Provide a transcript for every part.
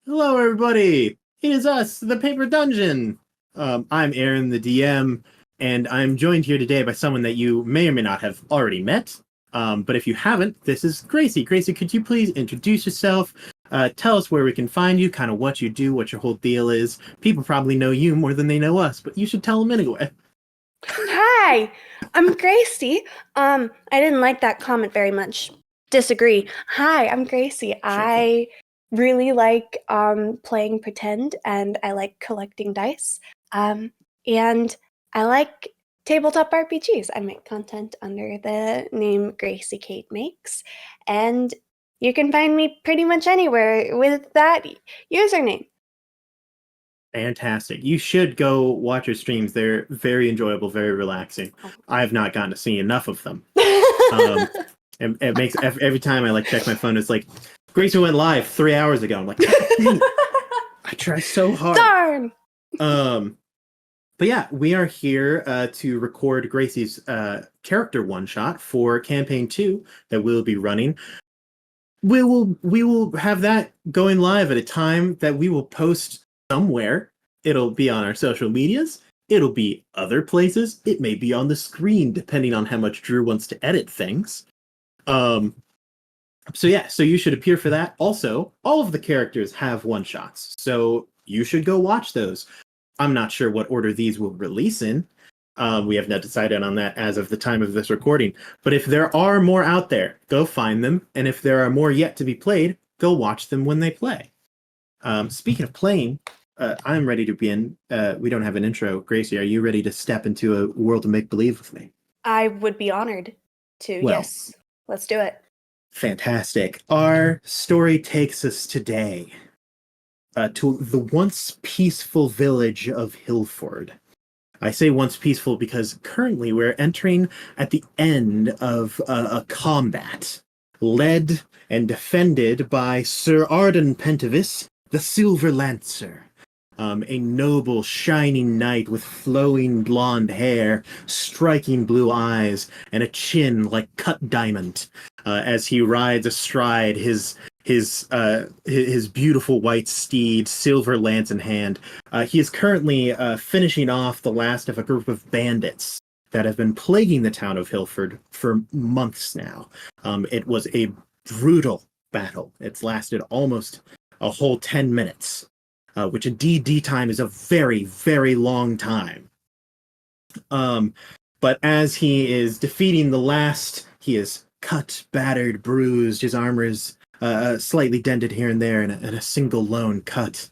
Hello, everybody. It is us, the Paper Dungeon. I'm Aaron, the DM, and I'm joined here today by someone that you may or may not have already met. But if you haven't, this is Gracie. Gracie, could you please introduce yourself? Tell us where we can find you, kind of what you do, what your whole deal is. People probably know you more than they know us, but you should tell them anyway. Hi, I'm Gracie. I didn't like that comment very much. Disagree. Hi, I'm Gracie. Sure thing. I really like playing pretend and I like collecting dice. And I like tabletop RPGs. I make content under the name Gracie Kate Makes, and you can find me pretty much anywhere with that username. Fantastic. You should go watch your streams. They're very enjoyable, very relaxing. I have not gotten to see enough of them. Um, it makes every time I check my phone, it's like Gracie went live 3 hours ago. I'm like, dang it, I try so hard. Darn! Um, but yeah, we are here to record Gracie's character one shot for campaign 2 that we'll be running. We will have that going live at a time that we will post somewhere. It'll be on our social medias. It'll be other places. It may be on the screen, depending on how much Drew wants to edit things. Um, so yeah, so you should appear for that. Also, all of the characters have one shots, so you should go watch those. I'm not sure what order these will release in. We have not decided on that as of the time of this recording. But if there are more out there, go find them. And if there are more yet to be played, go watch them when they play. Speaking of playing, I'm ready to begin. We don't have an intro. Gracie, are you ready to step into a world of make-believe with me? I would be honored to. Well, Yes, let's do it. fantastic. Our story takes us today to the once peaceful village of Hillford. I say once peaceful because currently we're entering at the end of a combat led and defended by Sir Arden Pentavis, the Silver Lancer. A noble, shining knight with flowing blonde hair, striking blue eyes, and a chin like cut diamond, as he rides astride his beautiful white steed, silver lance in hand. He is currently finishing off the last of a group of bandits that have been plaguing the town of Hilford for months now. It was a brutal battle. It's lasted almost a whole 10 minutes, which in D&D time is a very, very long time. But as he is defeating the last, he is cut, battered, bruised. His armor is slightly dented here and there, and a single lone cut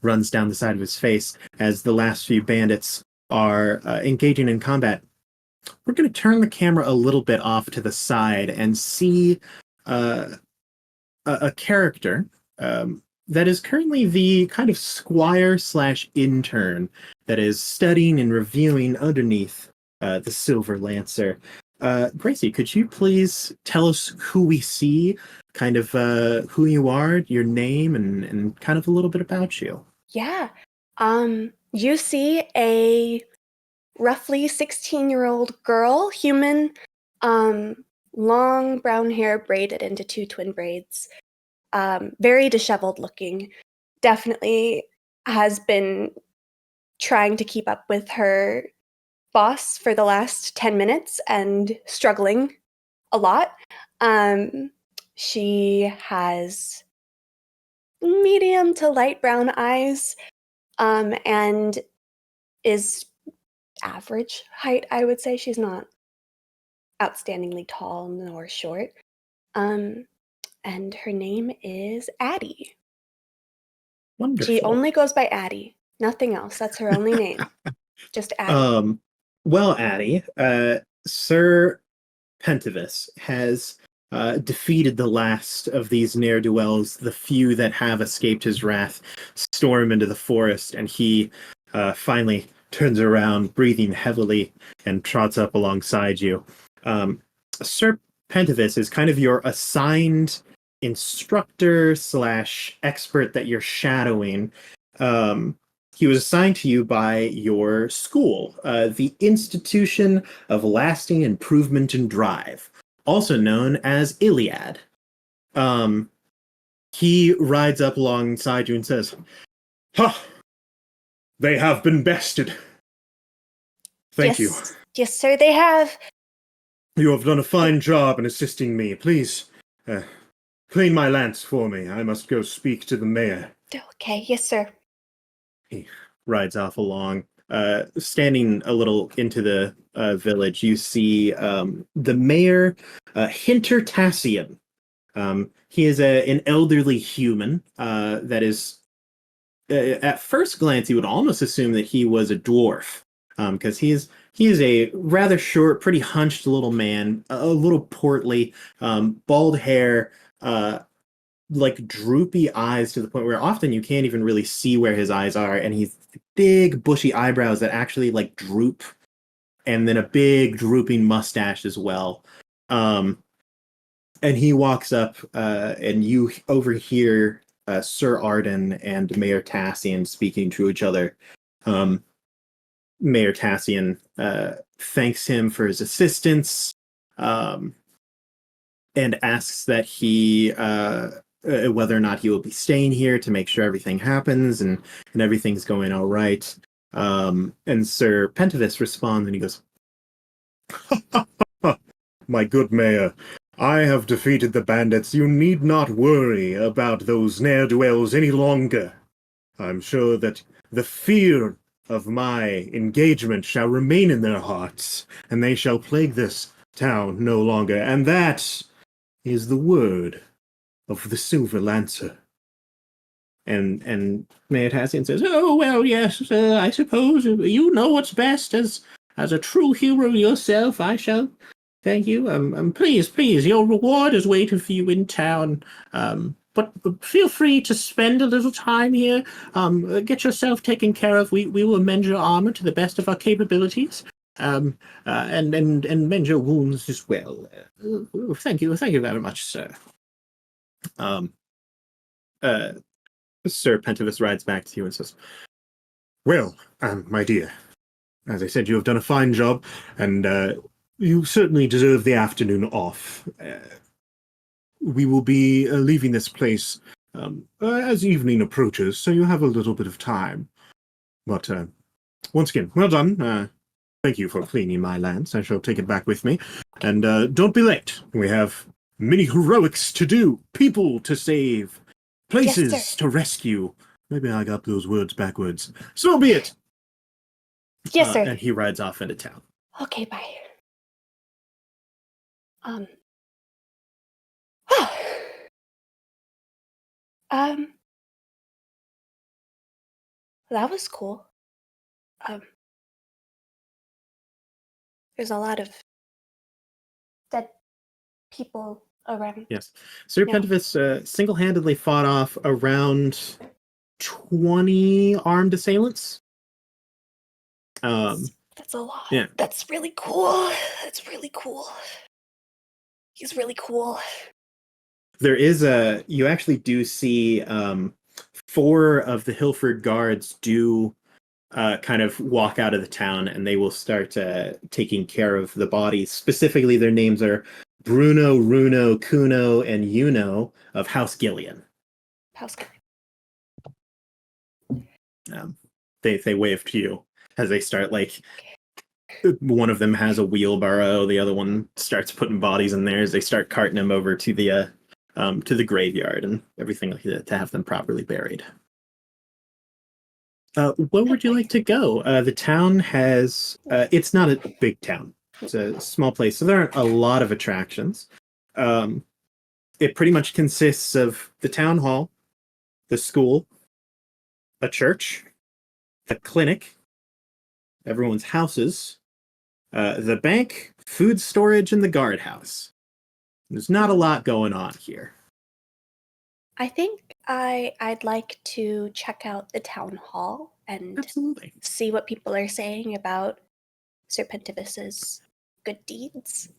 runs down the side of his face as the last few bandits are engaging in combat. We're going to turn the camera a little bit off to the side and see a character that is currently the kind of squire slash intern that is studying and reviewing underneath the Silver Lancer. Gracie, could you please tell us who we see, kind of who you are, your name, and kind of a little bit about you? Yeah. You see a roughly 16-year-old girl, human, long brown hair braided into two twin braids. Very disheveled looking. Definitely has been trying to keep up with her boss for the last 10 minutes and struggling a lot. She has medium to light brown eyes, and is average height, I would say. She's not outstandingly tall nor short. And her name is Addy. She Wonderful. only goes by Addy, nothing else. That's her only name. Just Addy. Well, Addy, Sir Pentavis has defeated the last of these ne'er-do-wells, the few that have escaped his wrath, storm into the forest, and he finally turns around, breathing heavily, and trots up alongside you. Sir Pentavis is kind of your assigned instructor slash expert that you're shadowing. He was assigned to you by your school, the Institution of Lasting Improvement and Drive, also known as Iliad. Um, He rides up alongside you and says, "Ha! They have been bested. Thank you. Yes, sir, they have. You have done a fine job in assisting me. Please, clean my lance for me. I must go speak to the mayor." Okay, yes, sir. He rides off along. Standing a little into the village, you see the mayor, Hinter Tassian. He is an elderly human that is, at first glance, you would almost assume that he was a dwarf, because he is a rather short, pretty hunched little man, a little portly, bald hair, like droopy eyes to the point where often you can't even really see where his eyes are, and he's big bushy eyebrows that actually like droop, and then a big drooping mustache as well. And he walks up, and you overhear Sir Arden and Mayor Tassian speaking to each other. Mayor Tassian thanks him for his assistance, and asks that he whether or not he will be staying here to make sure everything happens and everything's going all right. And Sir Pentavis responds and he goes, "My good mayor, I have defeated the bandits. You need not worry about those ne'er-do-wells any longer. I'm sure that the fear of my engagement shall remain in their hearts, and they shall plague this town no longer. And that is the word of the Silver Lancer." And Mayor Tassian says, "Oh, well, yes, I suppose you know what's best. As a true hero yourself, I shall thank you. Please, your reward is waiting for you in town. But feel free to spend a little time here. Get yourself taken care of. We will mend your armor to the best of our capabilities. And mend your wounds as well. Thank you very much, sir." Sir Pentavis rides back to you and says, "Well, my dear, as I said, you have done a fine job, and you certainly deserve the afternoon off. We will be leaving this place as evening approaches, so you have a little bit of time. But once again, well done. Thank you for cleaning my lance. I shall take it back with me. And don't be late. We have many heroics to do, people to save, places Yes, to rescue." Maybe I got those words backwards. So be it. Yes, sir. And he rides off into town. Okay, bye. That was cool. There's a lot of dead people around. Yes. Sir Yeah. Pentavis single-handedly fought off around 20 armed assailants. That's a lot. Yeah. That's really cool. That's really cool. He's really cool. There is you actually do see 4 of the Hilford guards do kind of walk out of the town, and they will start taking care of the bodies. Specifically, their names are Bruno, Runo, Kuno, and Yuno of House Gillian. House guy. They wave to you as they start, like, one of them has a wheelbarrow, the other one starts putting bodies in theirs. They start carting them over to the graveyard and everything like that to have them properly buried. Where would you like to go? The town has, it's not a big town. It's a small place, so there aren't a lot of attractions. It pretty much consists of the town hall, the school, a church, a clinic, everyone's houses, the bank, food storage, and the guardhouse. There's not a lot going on here. I think I'd like to check out the town hall and Absolutely. see what people are saying about Sir Pentavis's good deeds.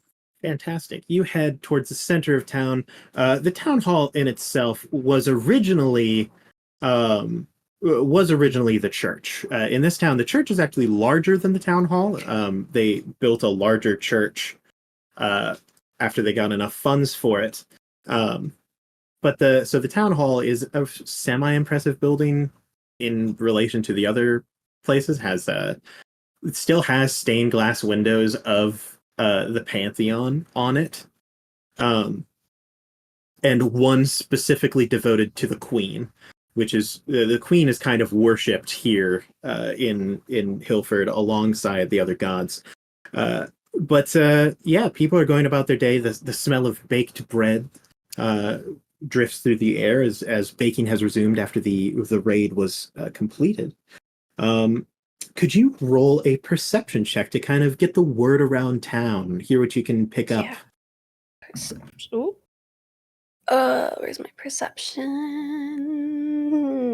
Fantastic. You head towards the center of town. The town hall in itself was originally the church. In this town, the church is actually larger than the town hall. They built a larger church after they got enough funds for it. But the town hall is a semi-impressive building in relation to the other places. It still has stained glass windows of the Pantheon on it, and one specifically devoted to the Queen, which is the Queen is kind of worshipped here in Hilford alongside the other gods. But yeah, people are going about their day. The smell of baked bread drifts through the air as baking has resumed after the raid was completed. Could you roll a perception check to kind of get the word around town, hear what you can pick up? Ooh. Where's my perception?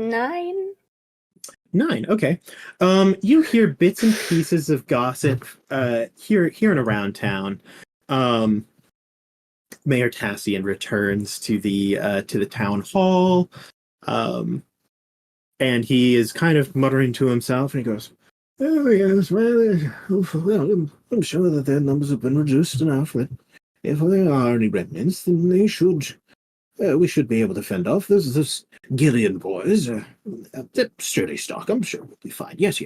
9. 9, okay. You hear bits and pieces of gossip here and around town. Mayor Tassian returns to the town hall, and he is kind of muttering to himself, and he goes, "Oh yes, well, I'm sure that their numbers have been reduced enough that if there are any remnants, then we should be able to fend off those Gillian boys. They're sturdy stock. I'm sure we'll be fine. Yes.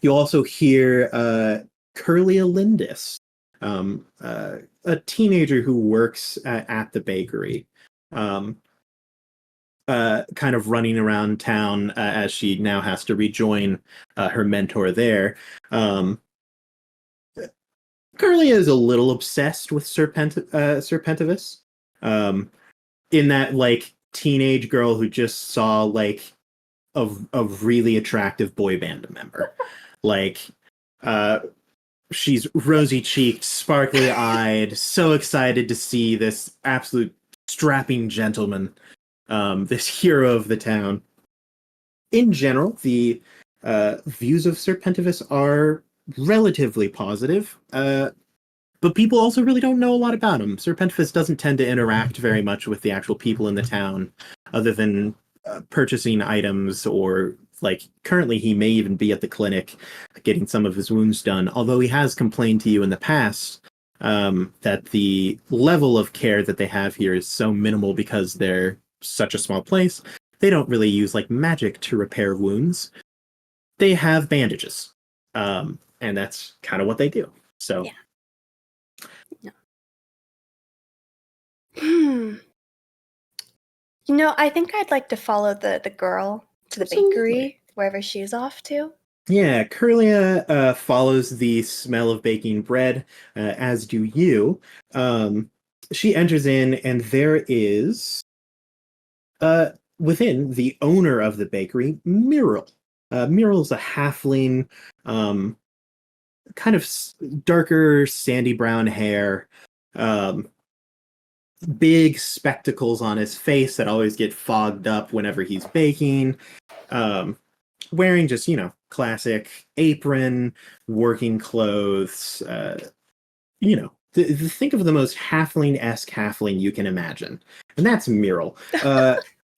You also hear Curlia Lindis, a teenager who works at the bakery, kind of running around town as she now has to rejoin her mentor there. Curlia is a little obsessed with Serpentivus, in that like teenage girl who just saw like a really attractive boy band member. Like, she's rosy cheeked, sparkly eyed, so excited to see this absolute strapping gentleman, this hero of the town. In general, the views of Serpentivus are relatively positive, but people also really don't know a lot about him. Serpentivus doesn't tend to interact very much with the actual people in the town, other than purchasing items, or like currently he may even be at the clinic getting some of his wounds done, although he has complained to you in the past that the level of care that they have here is so minimal because they're such a small place. They don't really use like magic to repair wounds. They have bandages, and that's kind of what they do. So Yeah. No. I think I'd like to follow the girl to the bakery, wherever she's off to. Yeah, Curlia follows the smell of baking bread, as do you. She enters in, and there is, within, the owner of the bakery, Muriel. Muriel's a halfling, kind of darker, sandy brown hair, big spectacles on his face that always get fogged up whenever he's baking. Wearing just, classic apron, working clothes, think of the most halfling-esque halfling you can imagine. And that's Muriel.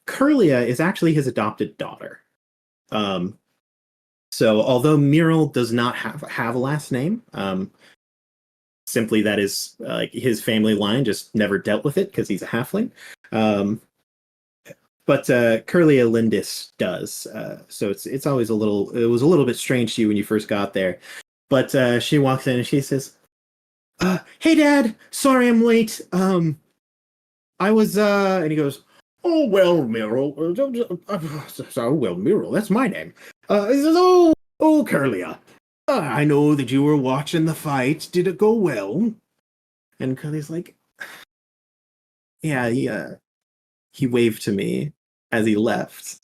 Curlia is actually his adopted daughter. So although Muriel does not have a last name, simply that is his family line just never dealt with it because he's a halfling. But Curlia Lindis does. So it's always it was a little bit strange to you when you first got there. But she walks in and she says, "Hey Dad, sorry I'm late. I was and he goes, "Oh well, Muriel. Oh well, Muriel, that's my name." He says, "Oh Curlia. I know that you were watching the fight. Did it go well?" And Curlia's like, "Yeah, he waved to me as he left."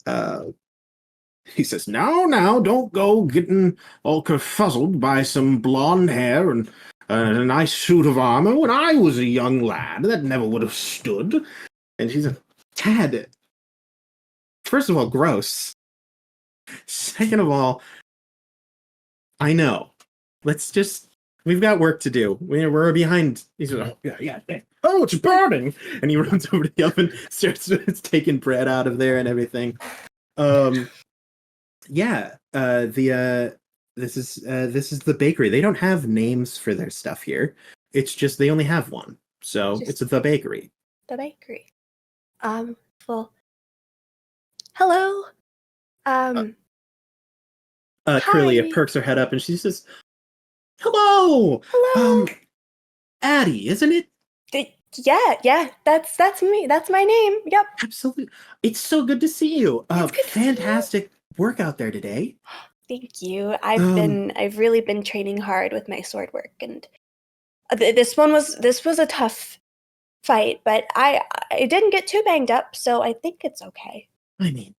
He says, now, don't go getting all kerfuzzled by some blonde hair and a nice suit of armor. When I was a young lad, that never would have stood." And she's like, "Tad, first of all, gross. Second of all, I know. We've got work to do. We're behind." He's like, "Oh, yeah. Oh, it's burning!" And he runs over to the oven, starts taking bread out of there and everything. Yeah, this is the bakery. They don't have names for their stuff here. It's just they only have one, so it's the bakery. the bakery. Well, hello. Um, Curlia Hi. perks her head up and she says, "Hello, Hello. Addy, isn't it?" Yeah, that's me. That's my name. Yep. Absolutely. It's so good to see you. It's good to see you. Fantastic work out there today. Thank you. Um, I've really been training hard with my sword work, and this was a tough fight, but I didn't get too banged up, so I think it's okay. I mean,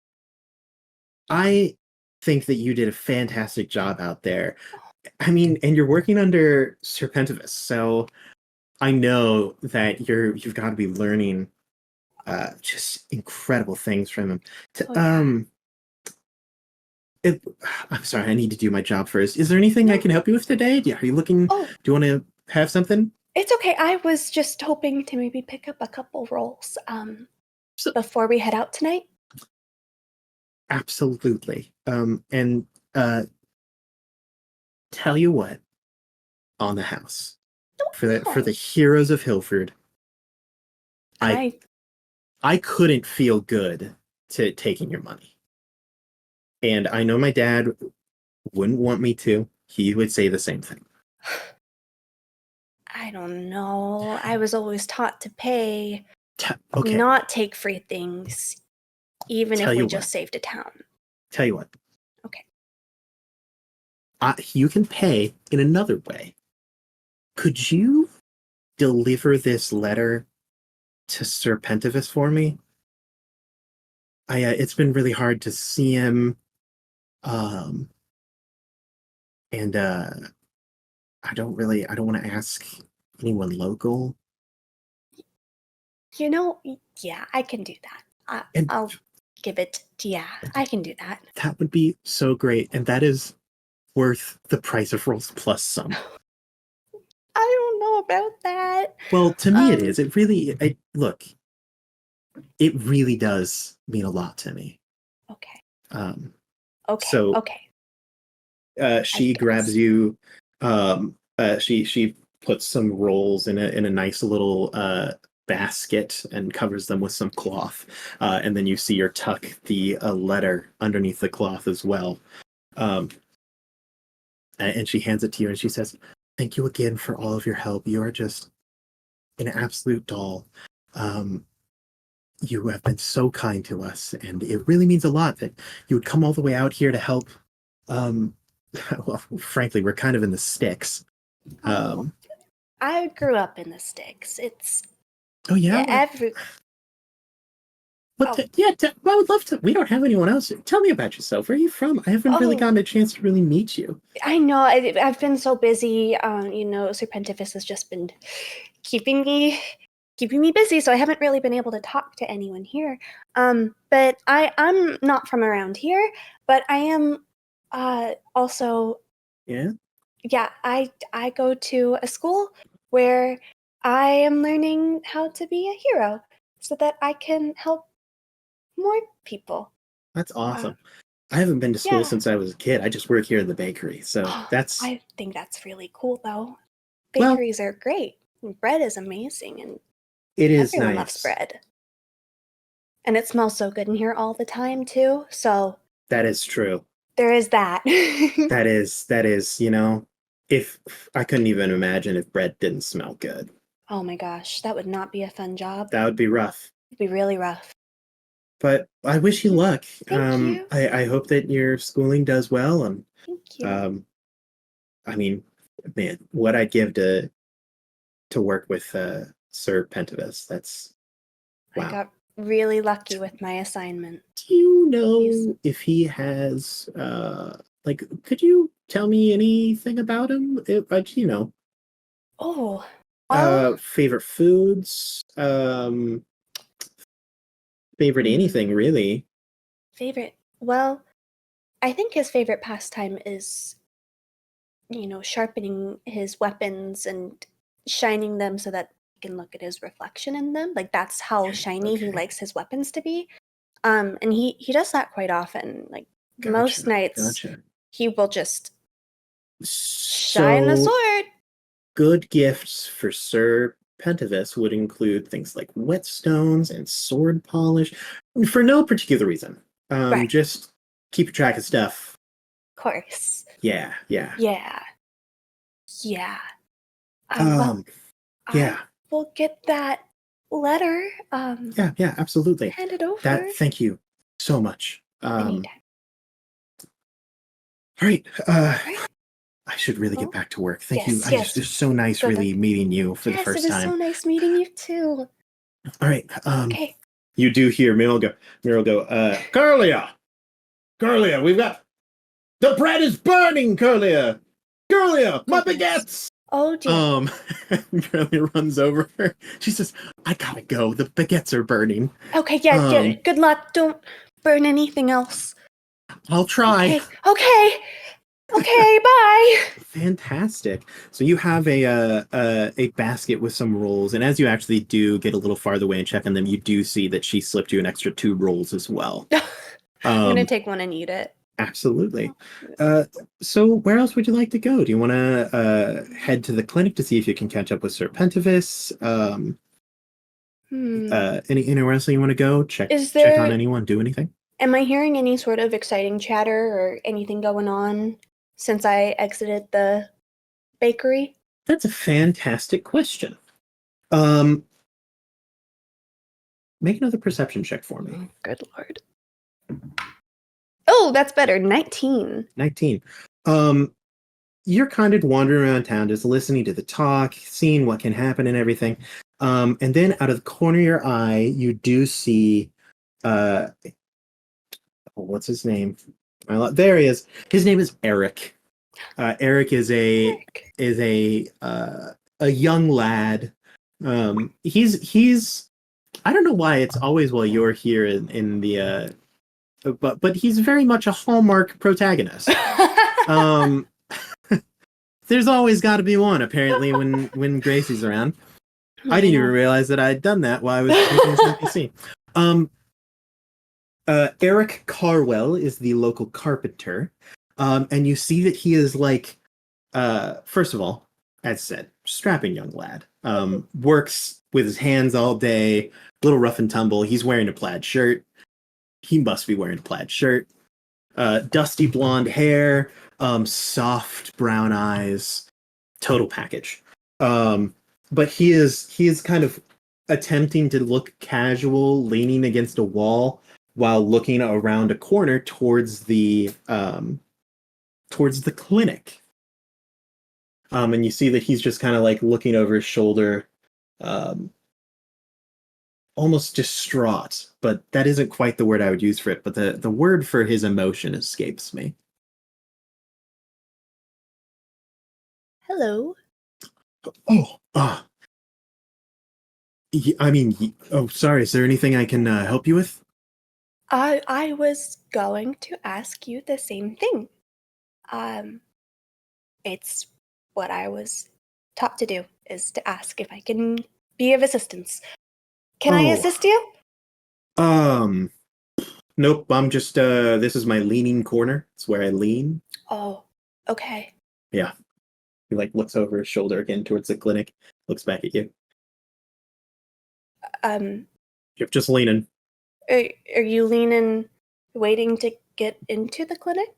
I think that you did a fantastic job out there. I mean, and you're working under Serpentivus, so I know that you've got to be learning just incredible things from him. Oh yeah. It, I'm sorry, I need to do my job first. Is there anything I No. can help you with today? Are you looking? Oh, Do you want to have something? it's okay. I was just hoping to maybe pick up a couple rolls So, before we head out tonight. absolutely. And uh, tell you what, on the house for Oh, the heroes of Hilford, I I I couldn't feel good to taking your money, and I know my dad wouldn't want me to. He would say the same thing. I don't know. I was always taught to pay, Okay, not take free things, even tell if we you what. just saved a town. Tell you what. Okay. You can pay in another way. Could you deliver this letter to Sir Pentivus for me? It's been really hard to see him, um, and I don't want to ask anyone local. Yeah, I can do that. And I'll give it. Yeah, I can do that. that would be so great, and that is worth the price of rolls plus some. I don't know about that. Well, to me, it Um, is. Look, it really does mean a lot to me. okay. Um, Okay. so Okay. I she grabs guess. you. She puts some rolls in a nice little basket and covers them with some cloth. And then you see her tuck the letter underneath the cloth as well. Um, and she hands it to you and she says, "Thank you again for all of your help. You are just an absolute doll. Um, you have been so kind to us, and it really means a lot that you would come all the way out here to help. Um, well, frankly, we're kind of in the sticks. Oh, I grew up in the sticks. It's Oh yeah, yeah, every. Oh, yeah, I would love to. We don't have anyone else. Tell me about yourself. Where are you from? I haven't really oh, gotten a chance to really meet you. I know. I've been so busy. Serpentivus has just been keeping me keeping me busy, so I haven't really been able to talk to anyone here. But I'm not from around here, but I am also Yeah, yeah, I go to a school where I am learning how to be a hero so that I can help more people. that's Uh, awesome. I haven't been to school yeah. since I was a kid. I just work here in the bakery, so Oh, that's I think that's really cool though. well, Bakeries are great. Bread is amazing and it is everyone loves nice. bread. And it smells so good in here all the time too. So That is true. there is that. That is. If I couldn't even imagine if bread didn't smell good. Oh my gosh, that would not be a fun job. That would be rough. It'd be really rough. But I wish you luck. Thank you. I hope that your schooling does well, and Thank you. um, I mean, man, what I'd give to work with Sir Pentivus. That's I wow. got really lucky with my assignment. Do you He's know if he has like? Could you tell me anything about him? oh, well, Favorite foods, favorite hmm, anything really. favorite. Well, I think his favorite pastime is, sharpening his weapons and shining them so that he can look at his reflection in them. Like that's how shiny he Okay, likes his weapons to be. And he does that quite often. Like most gotcha, nights, gotcha. he will just shine the So sword. good gifts for Sir Serpentivus would include things like whetstones and sword polish for no particular reason. Right. Just keep track of stuff. Of course. Yeah. Yeah. Yeah. I will get that letter. Yeah, absolutely. Hand it over. Thank you so much. Anytime. All right. Right. I should really get back to work. Thank you. Yes. It's so nice really meeting you for the first Yes, it time. was so nice meeting you too. All right. Okay. You do hear Meryl go, Curlia, we've got, the bread is burning, Curlia, my baguettes. Oh dear. Curlia runs over her. She says, I gotta go. The baguettes are burning. Okay, yeah. Good luck. Don't burn anything else. I'll try. Okay, bye. Fantastic. So you have a basket with some rolls, and as you actually do get a little farther away and check on them, you do see that she slipped you an extra 2 rolls as well. I'm gonna take one and eat it. Absolutely. So where else would you like to go? Do you want to head to the clinic to see if you can catch up with Serpentivus? Anywhere else that you want to go? Check on anyone? Do anything? Am I hearing any sort of exciting chatter or anything going on since I exited the bakery? That's a fantastic question. Make another perception check for me. Good lord. Oh, that's better. 19. 19. You're kind of wandering around town, just listening to the talk, seeing what can happen and everything. And then out of the corner of your eye, you do see, what's his name? There he is. His name is Eric. Eric is a young lad. He's I don't know why it's always while you're here in the but he's very much a Hallmark protagonist. There's always got to be one, apparently, when Gracie's around. I didn't even realize that I'd done that while I was making this NPC. Eric Carwell is the local carpenter, and you see that he is like, first of all, as said, strapping young lad. Works with his hands all day, little rough and tumble. He's wearing a plaid shirt. He must be wearing a plaid shirt. Dusty blonde hair, soft brown eyes, total package. But he is kind of attempting to look casual, leaning against a wall while looking around a corner towards the clinic. And you see that he's just kind of like looking over his shoulder, almost distraught, but that isn't quite the word I would use for it. But the word for his emotion escapes me. Hello. Sorry. Is there anything I can help you with? I was going to ask you the same thing. It's what I was taught to do, is to ask if I can be of assistance. Can I assist you? Nope. I'm just this is my leaning corner. It's where I lean. Oh, okay. Yeah. He like looks over his shoulder again towards the clinic, looks back at you. You're just leaning. Are you leaning, waiting to get into the clinic?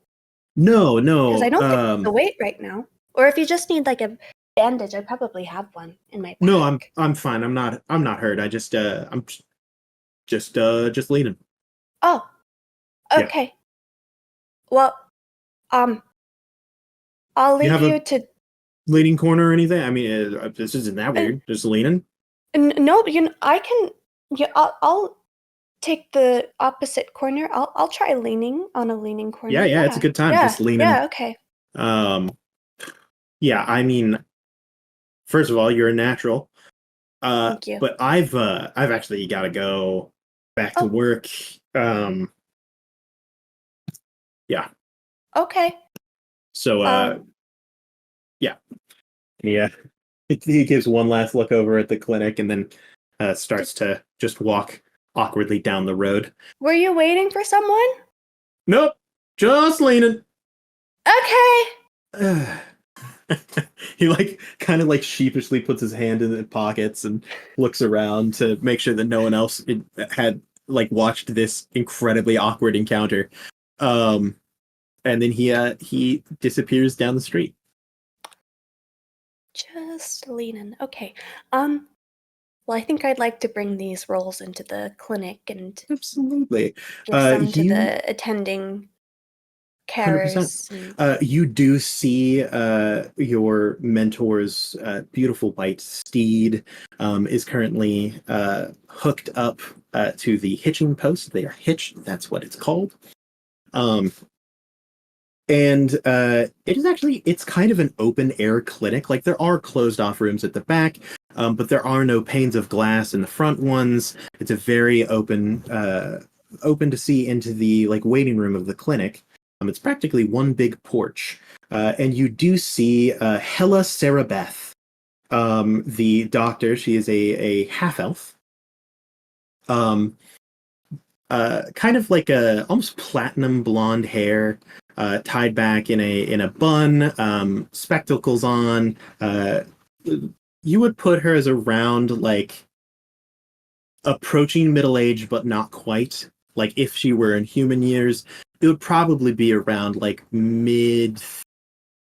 No. Because I don't think the wait right now. Or if you just need like a bandage, I probably have one in my bag. No, I'm fine. I'm not hurt. I just I'm just leaning. Oh. Okay. Yeah. Well, I'll leave you to leaning corner or anything. I mean, this isn't that weird. Just leaning. No, I can. Yeah, I'll take the opposite corner. I'll try leaning on a leaning corner. Yeah, it's a good time. Just leaning. Yeah, okay. Yeah, I mean, first of all, you're a natural. Thank you. But I've actually got to go back to work. Yeah. Okay. So yeah. He gives one last look over at the clinic and then starts to just walk awkwardly down the road. Were you waiting for someone? Nope. Just leaning. Okay. He like kind of like sheepishly puts his hand in the pockets and looks around to make sure that no one else had like watched this incredibly awkward encounter. Um, and then he disappears down the street. Just leaning. Okay. Well, I think I'd like to bring these rolls into the clinic and Absolutely. give some to You the attending 100%. carers. And You do see your mentor's beautiful white steed is currently hooked up to the hitching post. They are hitched. That's what it's called. Um, and it's kind of an open air clinic. Like there are closed off rooms at the back, but there are no panes of glass in the front ones. It's a very open to see into the like waiting room of the clinic. It's practically one big porch, and you do see Hella Sarabeth, the doctor. She is a half elf. Um, kind of like a almost platinum blonde hair, tied back in a bun, spectacles on. You would put her as around like approaching middle age, but not quite. Like if she were in human years, it would probably be around like mid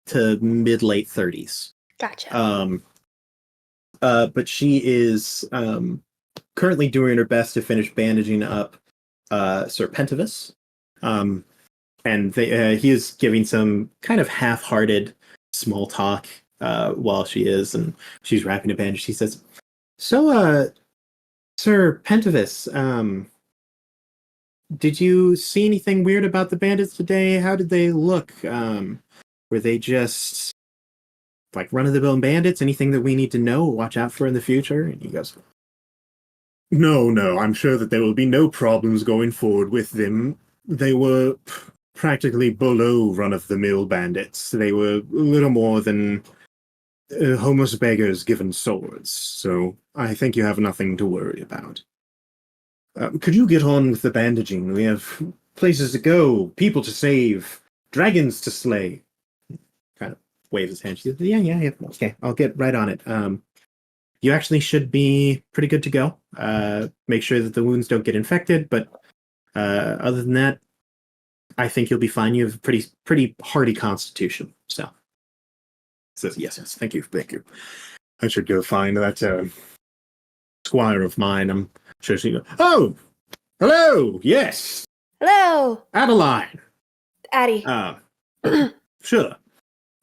to mid late 30s. gotcha. But she is currently doing her best to finish bandaging up Sir Pentivus. And he is giving some kind of half-hearted small talk while she's wrapping a bandage. She says, "So, Sir Pentivus, did you see anything weird about the bandits today? How did they look? Were they just like run-of-the-mill bandits? Anything that we need to know or watch out for in the future?" And he goes, No, I'm sure that there will be no problems going forward with them. They were practically below run-of-the-mill bandits. They were little more than homeless beggars given swords, so I think you have nothing to worry about. Could you get on with the bandaging? We have places to go, people to save, dragons to slay. Kind of waves his hand. She says, yeah. Okay, I'll get right on it. You actually should be pretty good to go. Make sure that the wounds don't get infected, but other than that, I think you'll be fine. You have a pretty hardy constitution. So says yes, thank you. I should go find that squire of mine. I'm sure she goes, "Oh, hello, yes, Hello, Adeline." Addy. Sure.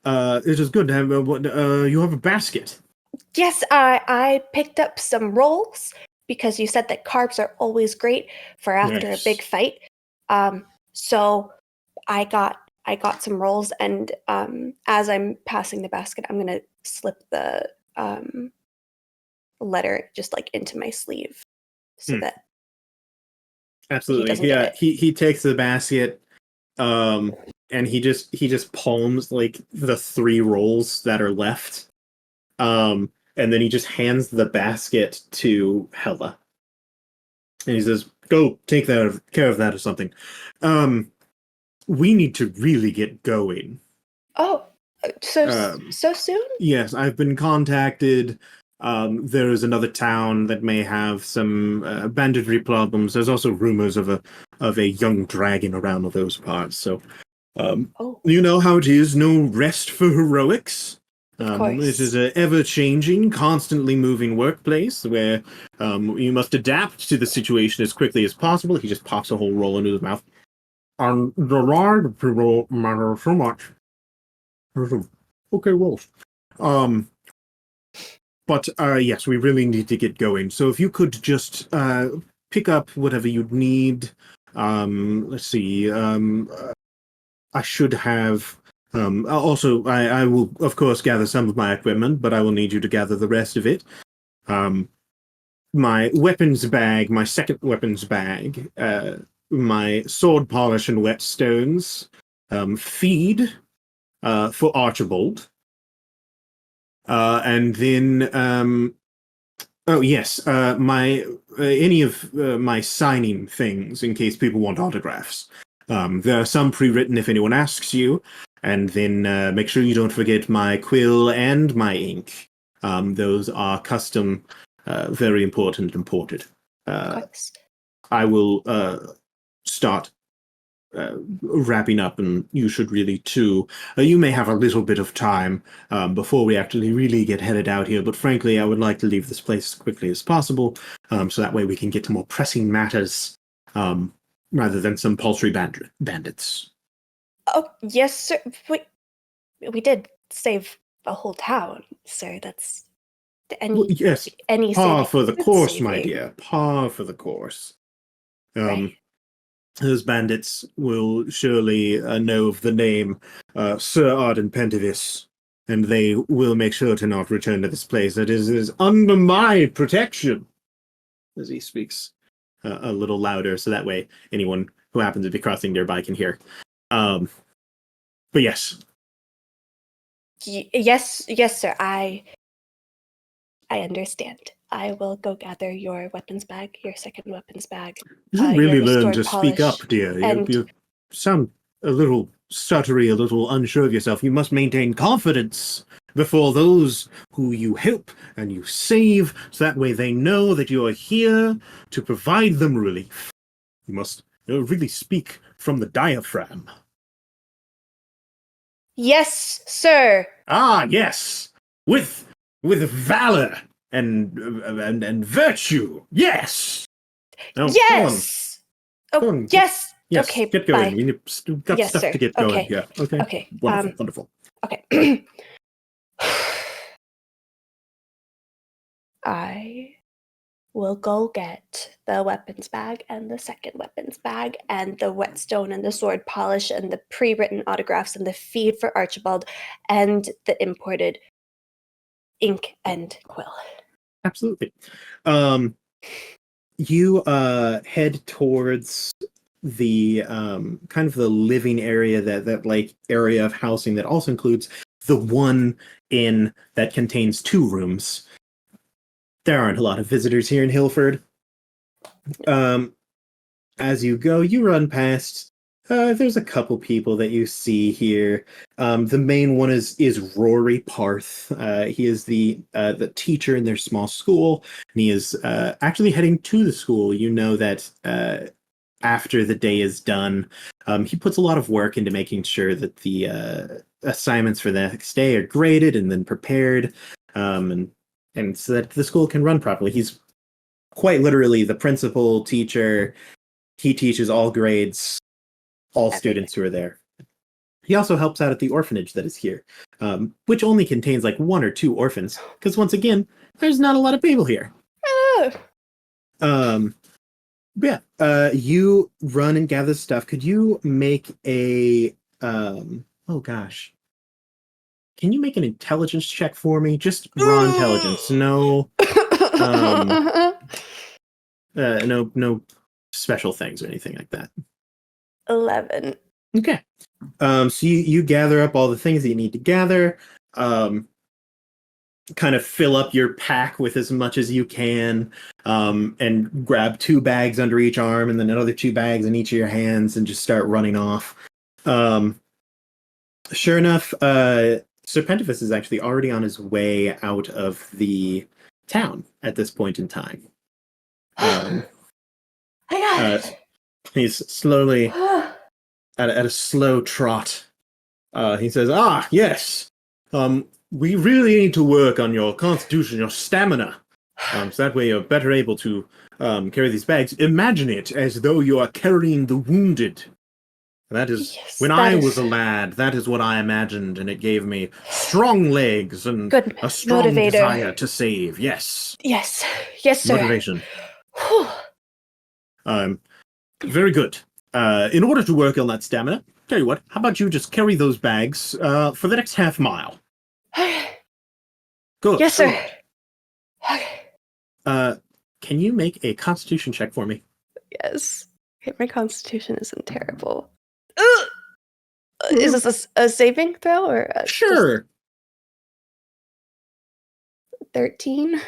It is good to have. You have a basket. Yes, I picked up some rolls because you said that carbs are always great for after Yes. a big fight. So I got some rolls, and as I'm passing the basket, I'm gonna slip the letter just like into my sleeve so that Absolutely. he doesn't get it. He takes the basket, and he just palms like the 3 rolls that are left. And then he just hands the basket to Hella. And he says, "Go take care of that or something. We need to really get going." Oh, so soon? Yes, I've been contacted. There is another town that may have some banditry problems. There's also rumors of a young dragon around those parts. So, you know how it is. No rest for heroics. Of course. This is an ever-changing, constantly moving workplace where you must adapt to the situation as quickly as possible. He just pops a whole roll into his mouth. And the ride people matter so much. Okay, rolls. But yes, we really need to get going. So if you could just pick up whatever you'd need. Let's see. I should have. Also, I will, of course, gather some of my equipment, but I will need you to gather the rest of it. My weapons bag, my second weapons bag, my sword polish and whetstones, feed for Archibald, and then oh yes, my any of my signing things in case people want autographs. There are some pre-written if anyone asks you. And then make sure you don't forget my quill and my ink. Those are custom, very important imported. Of course. I will start wrapping up, and you should really too. You may have a little bit of time before we actually really get headed out here, but frankly, I would like to leave this place as quickly as possible, so that way we can get to more pressing matters rather than some paltry bandits. Oh, yes, sir. We did save a whole town, sir. That's Well, yes, any par saving for the is good course, my saving. dear. Par for the course. Right. Those bandits will surely know of the name Sir Arden Pentavis, and they will make sure to not return to this place. It is under my protection. As he speaks a little louder, so that way anyone who happens to be crossing nearby can hear. But yes. Yes, sir. I understand. I will go gather your weapons bag, your second weapons bag. You should your really learn restored to speak up, polish, dear. and You sound a little stuttery, a little unsure of yourself. You must maintain confidence before those who you help and you save, so that way they know that you are here to provide them relief. You must really speak from the diaphragm. yes, sir. Ah, yes, with valor and virtue. Yes. Now, Yes. Go Oh, on. yes. Yes, Okay, get going. bye. We've got Yes, stuff sir. to get going. Okay. Yeah. Okay. Okay. Wonderful. Wonderful. Okay. I will go get the weapons bag and the second weapons bag and the whetstone and the sword polish and the pre-written autographs and the feed for Archibald and the imported ink and quill. Absolutely. You head towards the kind of the living area, that like area of housing that also includes the one inn that contains 2 rooms. There aren't a lot of visitors here in Hilford. As you go, you run past. There's a couple people that you see here. The main one is Rory Parth. He is the teacher in their small school, and he is actually heading to the school. You know that after the day is done, he puts a lot of work into making sure that the assignments for the next day are graded and then prepared, and so that the school can run properly. He's quite literally the principal teacher. He teaches all grades, all students who are there. He also helps out at the orphanage that is here, which only contains like 1 or 2 orphans, because once again, there's not a lot of people here. Oh. You run and gather stuff. Could you make a oh gosh. Can you make an intelligence check for me? Just raw intelligence. No no special things or anything like that. 11. Okay. So you gather up all the things that you need to gather. Kind of fill up your pack with as much as you can, and grab 2 bags under each arm and then another 2 bags in each of your hands and just start running off. Sure enough, Serpentifus is actually already on his way out of the town at this point in time. I got it. He's slowly at a slow trot. He says, yes. We really need to work on your constitution, your stamina. So that way you're better able to carry these bags. Imagine it as though you are carrying the wounded. That is, when I was a lad, that is what I imagined, and it gave me strong legs and a strong motivator. Desire to save. Yes. Yes, sir. Motivation. Very good. In order to work on that stamina, tell you what, how about you just carry those bags for the next half mile? Good. Yes, sir. Can you make a constitution check for me? Yes. Okay, my constitution isn't terrible. Is this a saving throw or sure? 13.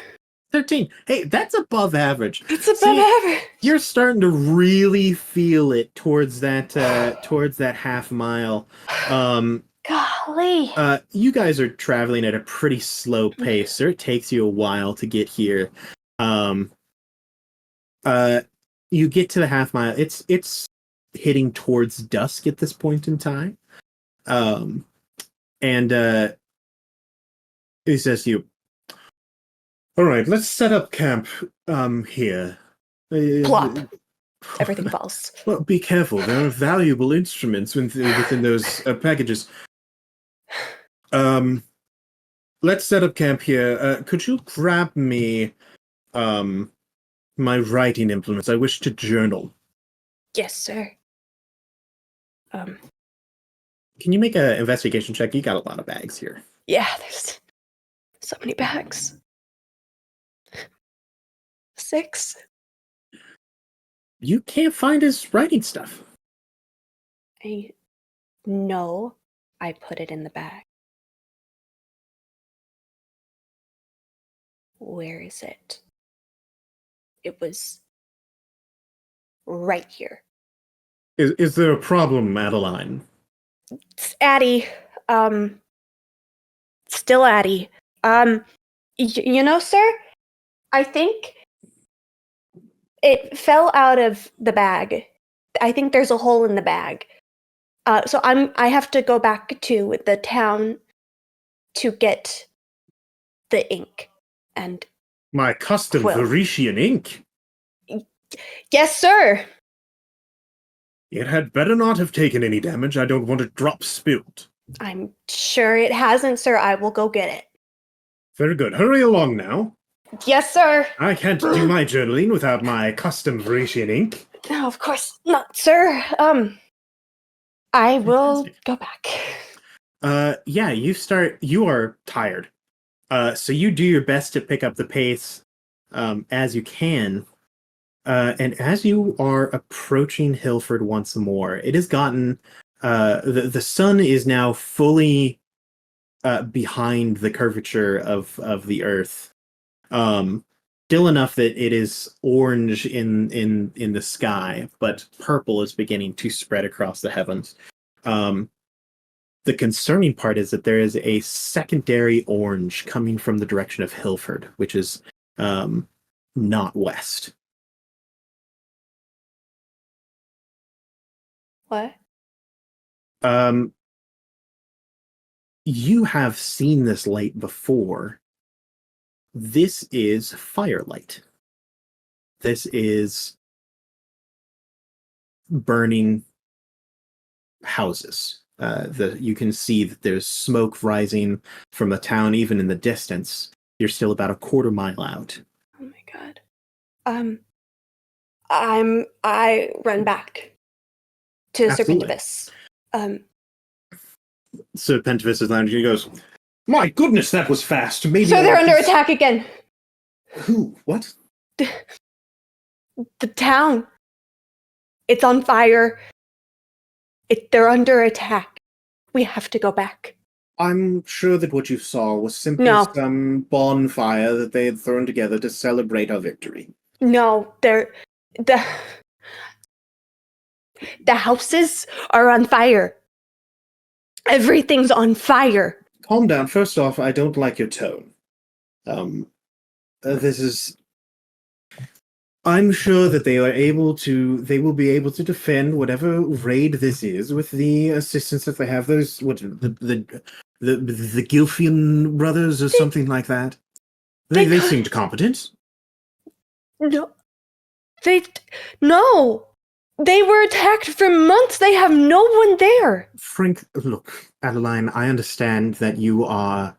13. Hey, that's above average. It's above average. You're starting to really feel it towards that half mile. God, Golly. You guys are traveling at a pretty slow pace, so it takes you a while to get here. Um, you get to the half mile. It's hitting towards dusk at this point in time. And he says to you, "All right, let's set up camp here." Plop. Everything falls. Well, be careful. There are valuable instruments within those packages. Let's set up camp here. Could you grab me my writing implements? I wish to journal. Yes, sir. Can you make an investigation check? You got a lot of bags here. Yeah, there's so many bags. 6. You can't find his writing stuff. No, I put it in the bag. Where is it? It was right here. Is there a problem, Adeline? It's Addy. Still Addy. You know, sir, I think it fell out of the bag. I think there's a hole in the bag. So I have to go back to the town to get the ink and My custom quill. Varetian ink? Yes, sir. It had better not have taken any damage. I don't want a drop spilled. I'm sure it hasn't, sir. I will go get it. Very good. Hurry along now. Yes, sir. I can't do my journaling without my custom Varetian ink. No, of course not, sir. I will go back. Yeah, you are tired. So you do your best to pick up the pace as you can. And as you are approaching Hilford once more, it has gotten the sun is now fully behind the curvature of the earth. Still enough that it is orange in the sky, but purple is beginning to spread across the heavens. The concerning part is that there is a secondary orange coming from the direction of Hilford, which is not west. What? You have seen this light before. This is firelight. This is burning houses. You can see that there's smoke rising from the town, even in the distance. You're still about a quarter mile out. Oh my god. I run back to Sir Absolutely. Pentabus. So Pentabus is lounging. He goes, "My goodness, that was fast. Maybe So they're under attack again. Who? What? The town. It's on fire. They're under attack. We have to go back. I'm sure that what you saw was simply some bonfire that they had thrown together to celebrate our victory. No, the houses are on fire. Everything's on fire. Calm down. First off, I don't like your tone. This is... I'm sure that they will be able to defend whatever raid this is with the assistance that they have. Those, the Gilfian brothers or something like that. They seemed competent. No. No! They were attacked for months. They have no one there. Frank, look, Adeline, I understand that you are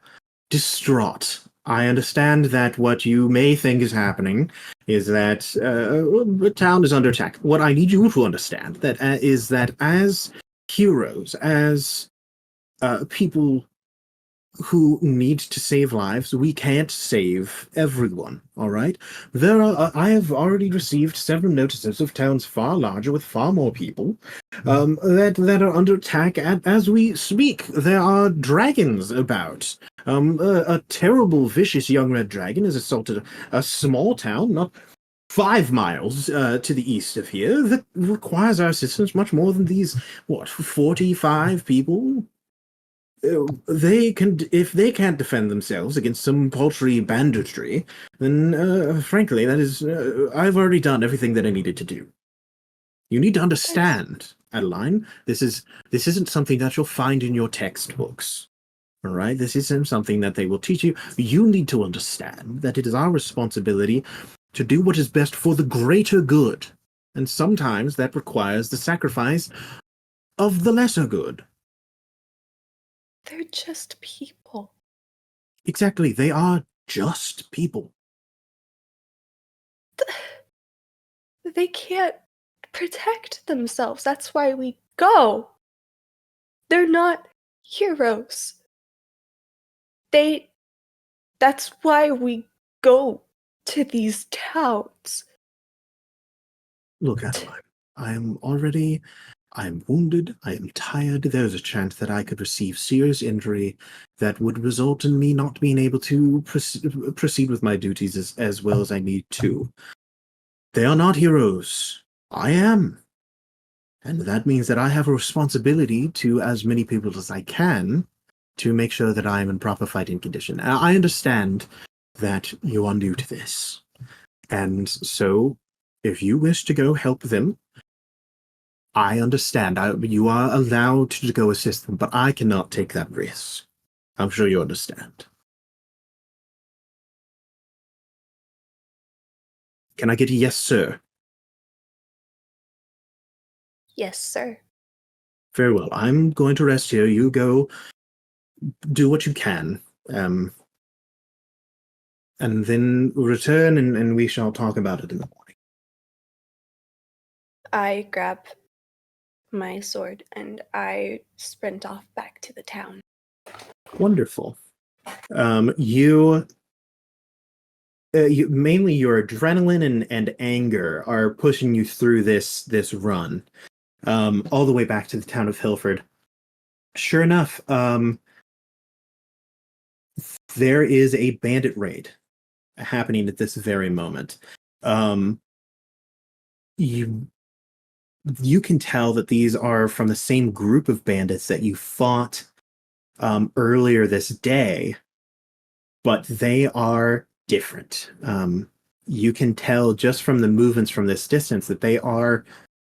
distraught. I understand that what you may think is happening is that the town is under attack. What I need you to understand is that as heroes, as people who need to save lives, we can't save everyone, all right? I have already received several notices of towns far larger with far more people that are under attack as we speak. There are dragons about. A terrible, vicious young red dragon has assaulted a small town, not 5 miles to the east of here, that requires our assistance much more than these, 45 people? they can, if they can't defend themselves against some paltry banditry, then, frankly, that is, I've already done everything that I needed to do. You need to understand, Adeline, this isn't something that you'll find in your textbooks. All right? This isn't something that they will teach you. You need to understand that it is our responsibility to do what is best for the greater good. And sometimes that requires the sacrifice of the lesser good. They're just people. Exactly. They are just people. They can't protect themselves. That's why we go. They're not heroes. That's why we go to these towns. Look, Adeline, I am wounded, I am tired. There's a chance that I could receive serious injury that would result in me not being able to proceed with my duties as well as I need to. They are not heroes. I am. And that means that I have a responsibility to as many people as I can to make sure that I am in proper fighting condition. I understand that you are new to this. And so, if you wish to go help them, I understand. You are allowed to go assist them, but I cannot take that risk. I'm sure you understand. Can I get a yes, sir? Yes, sir. Very well. I'm going to rest here. You go do what you can. And then return and we shall talk about it in the morning. I grab my sword and I sprint off back to the town. Wonderful. You mainly your adrenaline and anger are pushing you through this run, all the way back to the town of Hilford. Sure enough, there is a bandit raid happening at this very moment. You can tell that these are from the same group of bandits that you fought earlier this day, but they are different. You can tell just from the movements from this distance that they are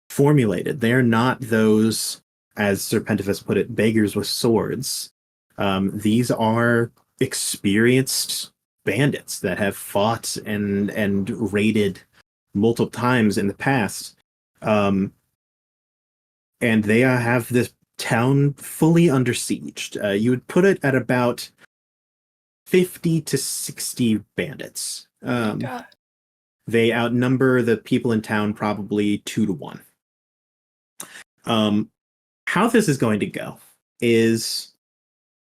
formulated. They're not those, as Serpentivus put it, beggars with swords. These are experienced bandits that have fought and raided multiple times in the past. And they have this town fully under siege. You would put it at about 50 to 60 bandits. God. They outnumber the people in town probably 2 to 1. How this is going to go is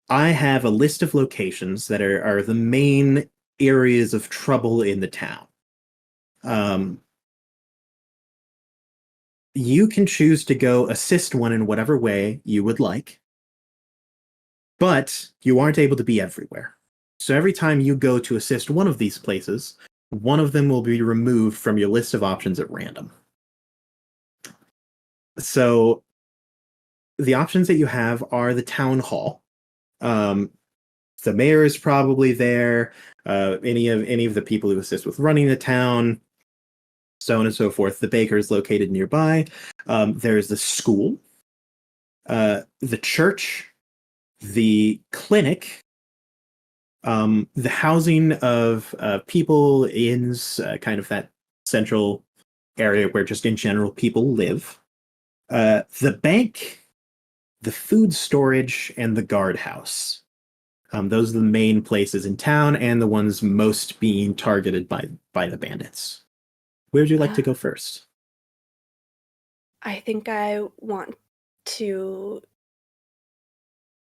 I have a list of locations that are the main areas of trouble in the town. You can choose to go assist one in whatever way you would like, but you aren't able to be everywhere. So every time you go to assist one of these places, one of them will be removed from your list of options at random. So the options that you have are the town hall. The mayor is probably there. Any of the people who assist with running the town, so on and so forth. The baker is located nearby. There's the school, the church, the clinic, the housing of people, inns, kind of that central area where just in general people live. The bank, the food storage, and the guardhouse. Those are the main places in town and the ones most being targeted by the bandits. Where would you like to go first? I think I want to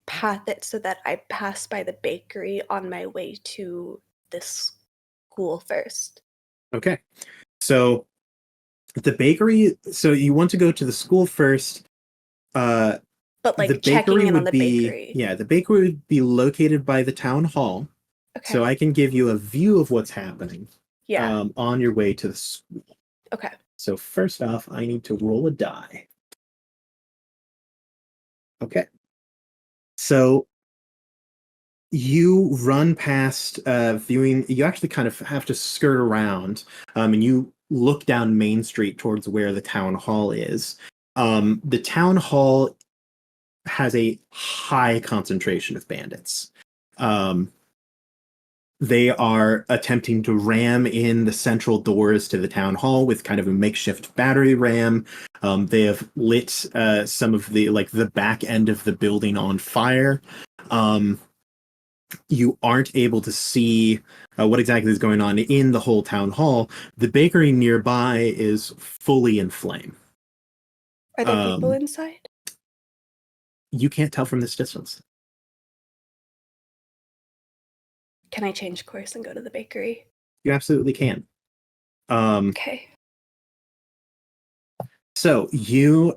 path it so that I pass by the bakery on my way to this school first. Okay. So the bakery, so you want to go to the school first. But The like checking bakery in on would the be, bakery. yeah, the bakery would be located by the town hall. Okay. So I can give you a view of what's happening Yeah. on your way to the school. Okay. So first off, I need to roll a die. Okay. So You run past viewing. You actually kind of have to skirt around, and you look down Main Street towards where the town hall is. The town hall has a high concentration of bandits. Um, they are attempting to ram in the central doors to the town hall with kind of a makeshift battery ram. They have lit some of the back end of the building on fire. You aren't able to see what exactly is going on in the whole town hall. The bakery nearby is fully in flame. Are there people inside? You can't tell from this distance. Can I change course and go to the bakery? You absolutely can. Okay. So you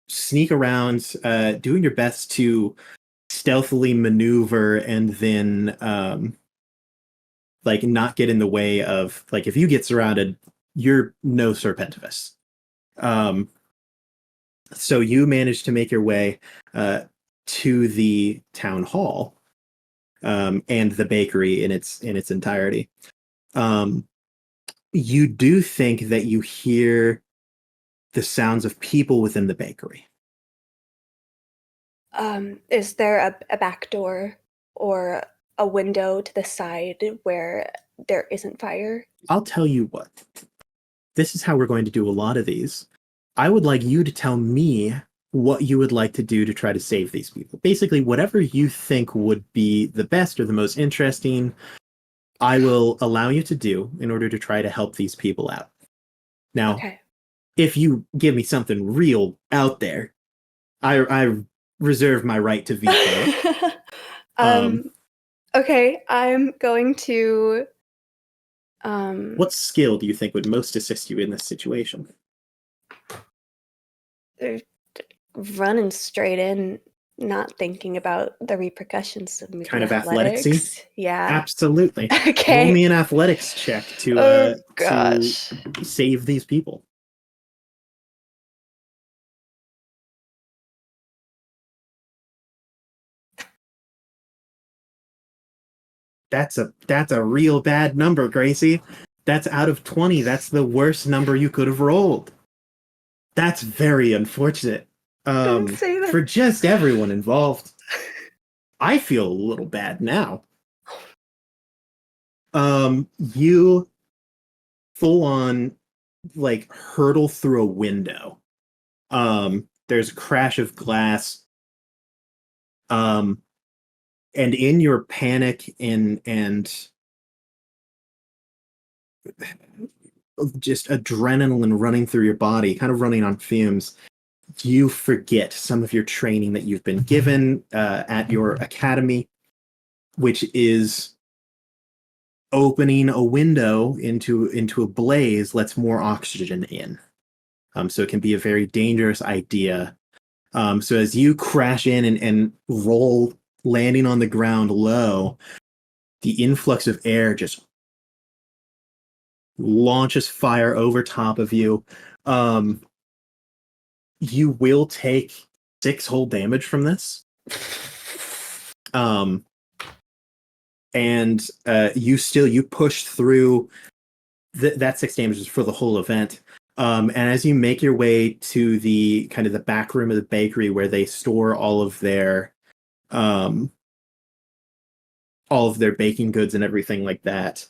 sneak around, doing your best to stealthily maneuver and then not get in the way of, like, if you get surrounded, you're no Serpentivus. So you manage to make your way to the town hall and the bakery in its entirety. You do think that you hear the sounds of people within the bakery. Is there a back door or a window to the side where there isn't fire? I'll tell you what. This is how we're going to do a lot of these. I would like you to tell me what you would like to do to try to save these people. Basically, whatever you think would be the best or the most interesting, I will allow you to do in order to try to help these people out. Now, Okay. if you give me something real out there, I reserve my right to veto it. Okay, I'm going to What skill do you think would most assist you in this situation? running straight in, not thinking about the repercussions of maybe Kind of athletics. athleticsy? Yeah. Absolutely. Okay. Roll me an athletics check Oh to gosh. save these people. That's a real bad number, Gracie. That's out of 20. That's the worst number you could have rolled. That's very unfortunate. Don't say that. For just everyone involved. I feel a little bad now. You full on hurtle through a window. There's a crash of glass. And in your panic and just adrenaline running through your body, kind of running on fumes, you forget some of your training that you've been given at your academy, which is opening a window into a blaze lets more oxygen in. So it can be a very dangerous idea. So as you crash in and roll, landing on the ground low, the influx of air just launches fire over top of you. You will take 6 whole damage from this. And you push through. That 6 damage is for the whole event. And as you make your way to the kind of the back room of the bakery where they store all of their baking goods and everything like that,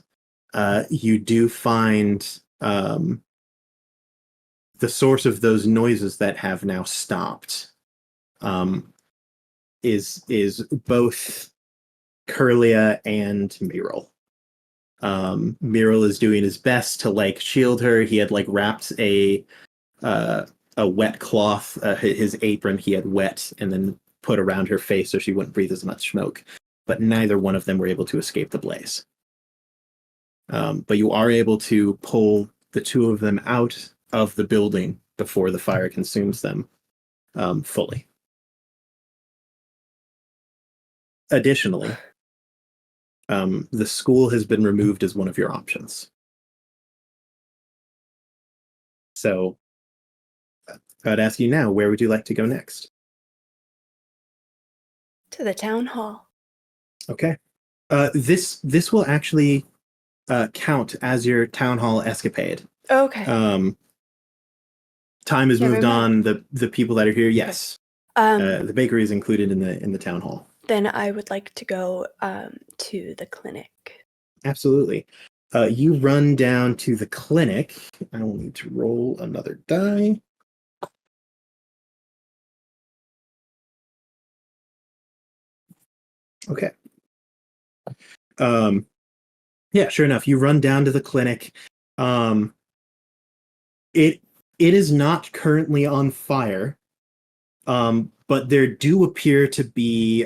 you do find the source of those noises that have now stopped. Is both Curlia and Miral. Miral is doing his best to shield her. He had wrapped a wet cloth, his apron he had wet and then put around her face so she wouldn't breathe as much smoke. But neither one of them were able to escape the blaze. But you are able to pull the 2 of them out of the building before the fire consumes them fully. Additionally, the school has been removed as one of your options. So I'd ask you now, where would you like to go next? To the town hall. Okay. This will actually count as your town hall escapade. Okay. Time has Never moved mind. on. The people that are here, yes. Um, The bakery is included in the town hall. then I would like to go to the clinic. Absolutely. You run down to the clinic. I will need to roll another die. Okay. Yeah, sure enough, you run down to the clinic. Um, it it is not currently on fire, but there do appear to be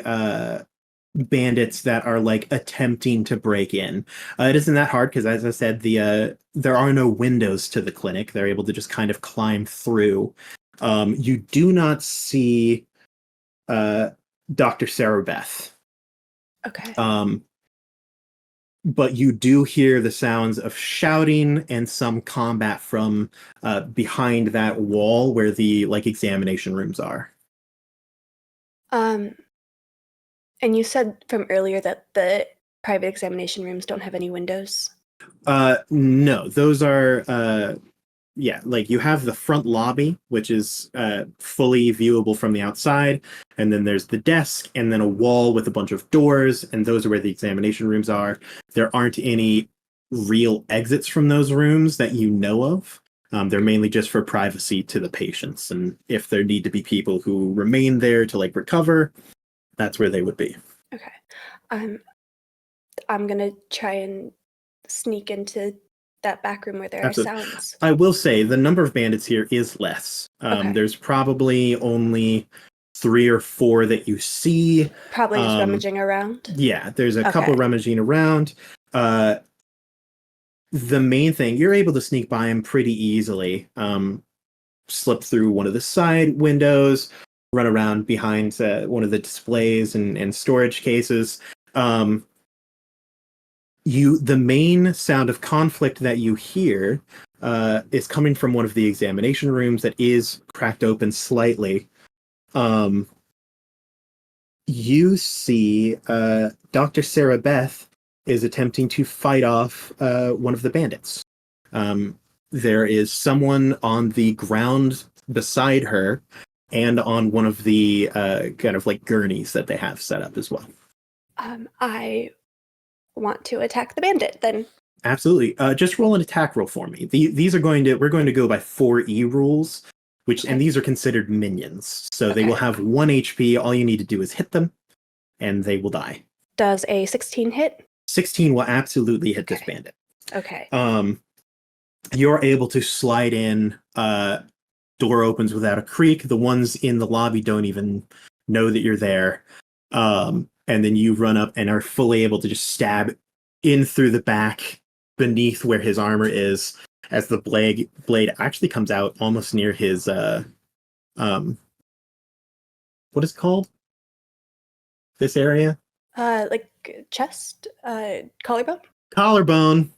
bandits that are like attempting to break in. It isn't that hard because, as I said, there are no windows to the clinic. They're able to just kind of climb through. You do not see Dr. Sarah Beth. Okay. But you do hear the sounds of shouting and some combat from behind that wall where the like examination rooms are. And you said from earlier that the private examination rooms don't have any windows. No, those are yeah, like you have the front lobby, which is fully viewable from the outside, and then there's the desk, and then a wall with a bunch of doors, and those are where the examination rooms are. There aren't any real exits from those rooms that you know of. They're mainly just for privacy to the patients, and if there need to be people who remain there to like recover, that's where they would be. Okay. I'm gonna try and sneak into that back room where there are Absolutely. sounds. I will say the number of bandits here is less. Okay. There's probably only 3 or 4 that you see. Probably just rummaging around. Yeah, there's a couple Okay. rummaging around. The main thing, you're able to sneak by him pretty easily. Slip through one of the side windows, run around behind one of the displays and storage cases. The main sound of conflict that you hear is coming from one of the examination rooms that is cracked open slightly. You see Dr. Sarah Beth is attempting to fight off one of the bandits. There is someone on the ground beside her and on one of the kind of like gurneys that they have set up as well. I want to attack the bandit then. Absolutely. Just roll an attack roll for me. We're going to go by 4E rules, and these are considered minions. So they will have 1 HP. All you need to do is hit them, and they will die. Does a 16 hit? 16 will absolutely hit this bandit. Okay. You're able to slide in. Door opens without a creak. The ones in the lobby don't even know that you're there. And then you run up and are fully able to just stab in through the back beneath where his armor is as the blade actually comes out almost near his what is it called? This area? Like chest? Collarbone? Collarbone.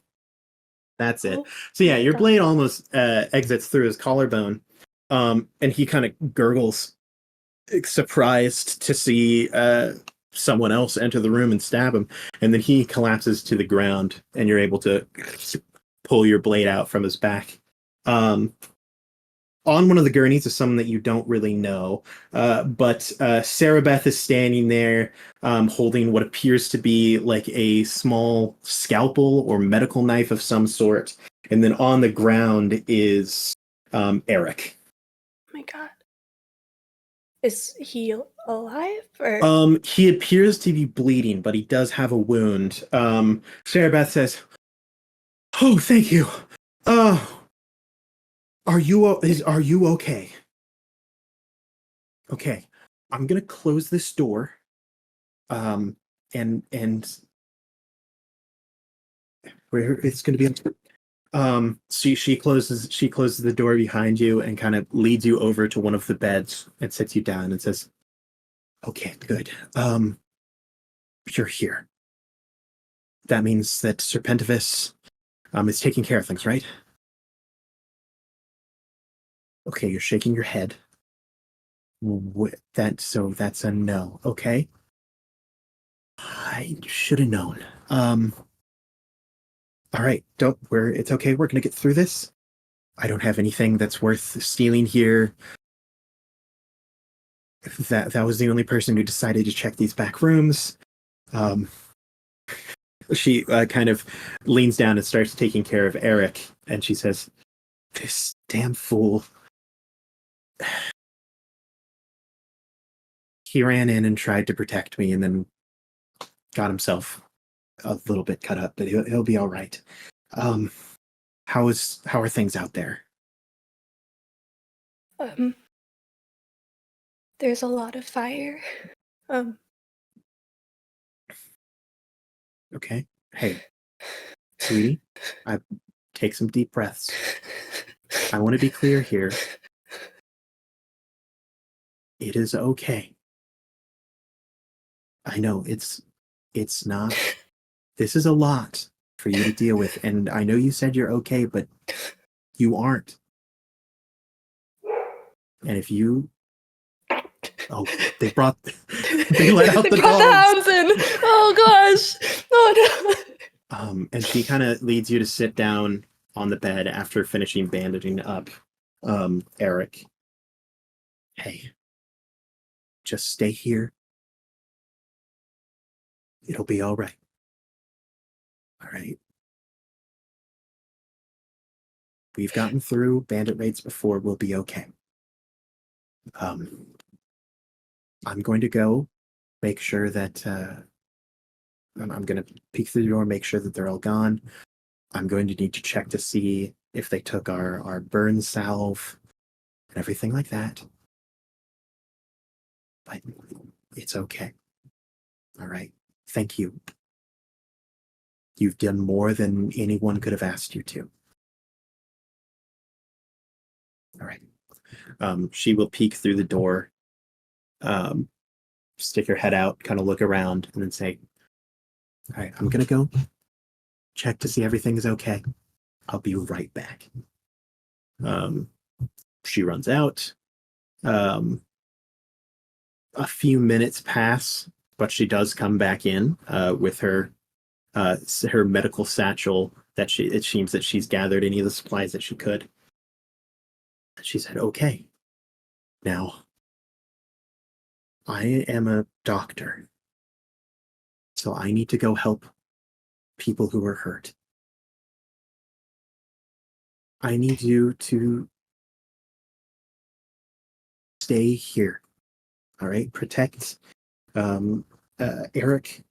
That's it. So yeah, your God. blade almost exits through his collarbone. And he kind of gurgles, surprised to see someone else enter the room and stab him. And then he collapses to the ground, and you're able to pull your blade out from his back. On one of the gurneys is someone that you don't really know, but Sarah Beth is standing there holding what appears to be like a small scalpel or medical knife of some sort. And then on the ground is Eric. Oh my God. Is he alive? Or He appears to be bleeding, but he does have a wound. Sarah Beth says, "Oh, thank you. Are you okay? Okay, I'm gonna close this door. And where it's gonna be. She closes the door behind you and kind of leads you over to one of the beds and sits you down and says, "Okay, good. You're here. That means that Serpentivis is taking care of things, right?" Okay, you're shaking your head. So that's a no. Okay. I should have known. All right, it's okay. We're gonna get through this. I don't have anything that's worth stealing here. That was the only person who decided to check these back rooms. Um, she kind of leans down and starts taking care of Eric, and she says, "This damn fool. He ran in and tried to protect me, and then got himself a little bit cut up, but he'll be all right. Um, how are things out there?" Um, there's a lot of fire. Okay. Hey, sweetie, I take some deep breaths. I want to be clear here. It is okay. I know it's not. This is a lot for you to deal with, and I know you said you're okay, but you aren't. And if you they let out the brought the dogs. hounds in. Oh gosh. Oh no. And she kind of leads you to sit down on the bed after finishing bandaging up Eric. Hey, just stay here. It'll be all right. All right. We've gotten through bandit raids before. We'll be okay. I'm going to go make sure that I'm going to peek through the door, make sure that they're all gone. I'm going to need to check to see if they took our burn salve and everything like that. But it's okay. All right. Thank you. You've done more than anyone could have asked you to. All right. She will peek through the door, stick her head out, kind of look around, and then say, "All right, I'm going to go check to see everything is okay. I'll be right back." She runs out. A few minutes pass, but she does come back in with her medical satchel that it seems that she's gathered any of the supplies that she could. She said, "Okay, now I am a doctor, so I need to go help people who are hurt. I need you to stay here. All right, protect Eric.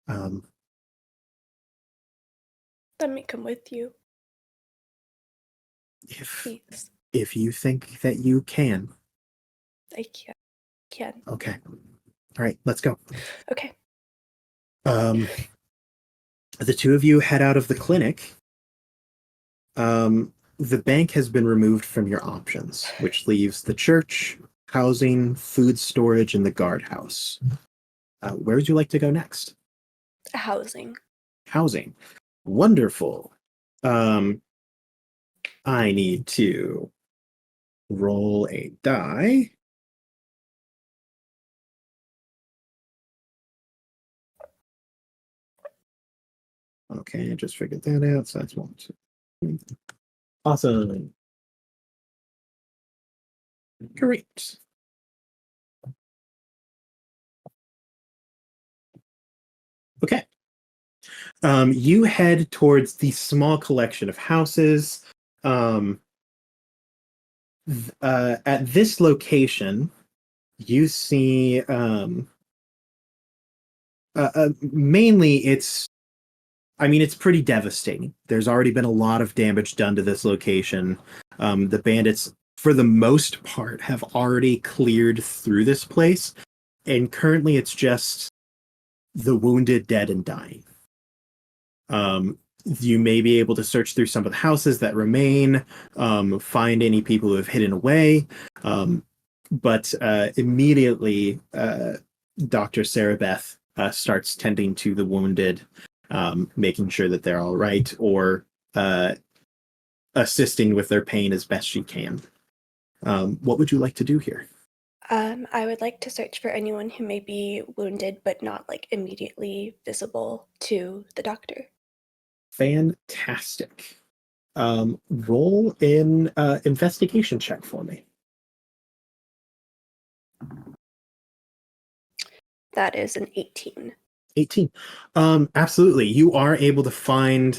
Let me come with you, If please. if you think that you can." I can. Okay. All right, let's go. Okay. The two of you head out of the clinic. The bank has been removed from your options, which leaves the church, housing, food storage, and the guardhouse. Where would you like to go next? Housing. Housing. Wonderful. I need to roll a die. Okay, I just figured that out. So that's 1, 2. Awesome. Great. Okay. You head towards the small collection of houses. At this location, you see mainly it's pretty devastating. There's already been a lot of damage done to this location. The bandits, for the most part, have already cleared through this place, and currently it's just the wounded, dead, and dying. You may be able to search through some of the houses that remain, find any people who have hidden away, but immediately Dr. Sarah Beth starts tending to the wounded, making sure that they're all right, or assisting with their pain as best she can. What would you like to do here? I would like to search for anyone who may be wounded but not like immediately visible to the doctor. Fantastic. Roll an investigation check for me. That is an 18. 18. Absolutely. You are able to find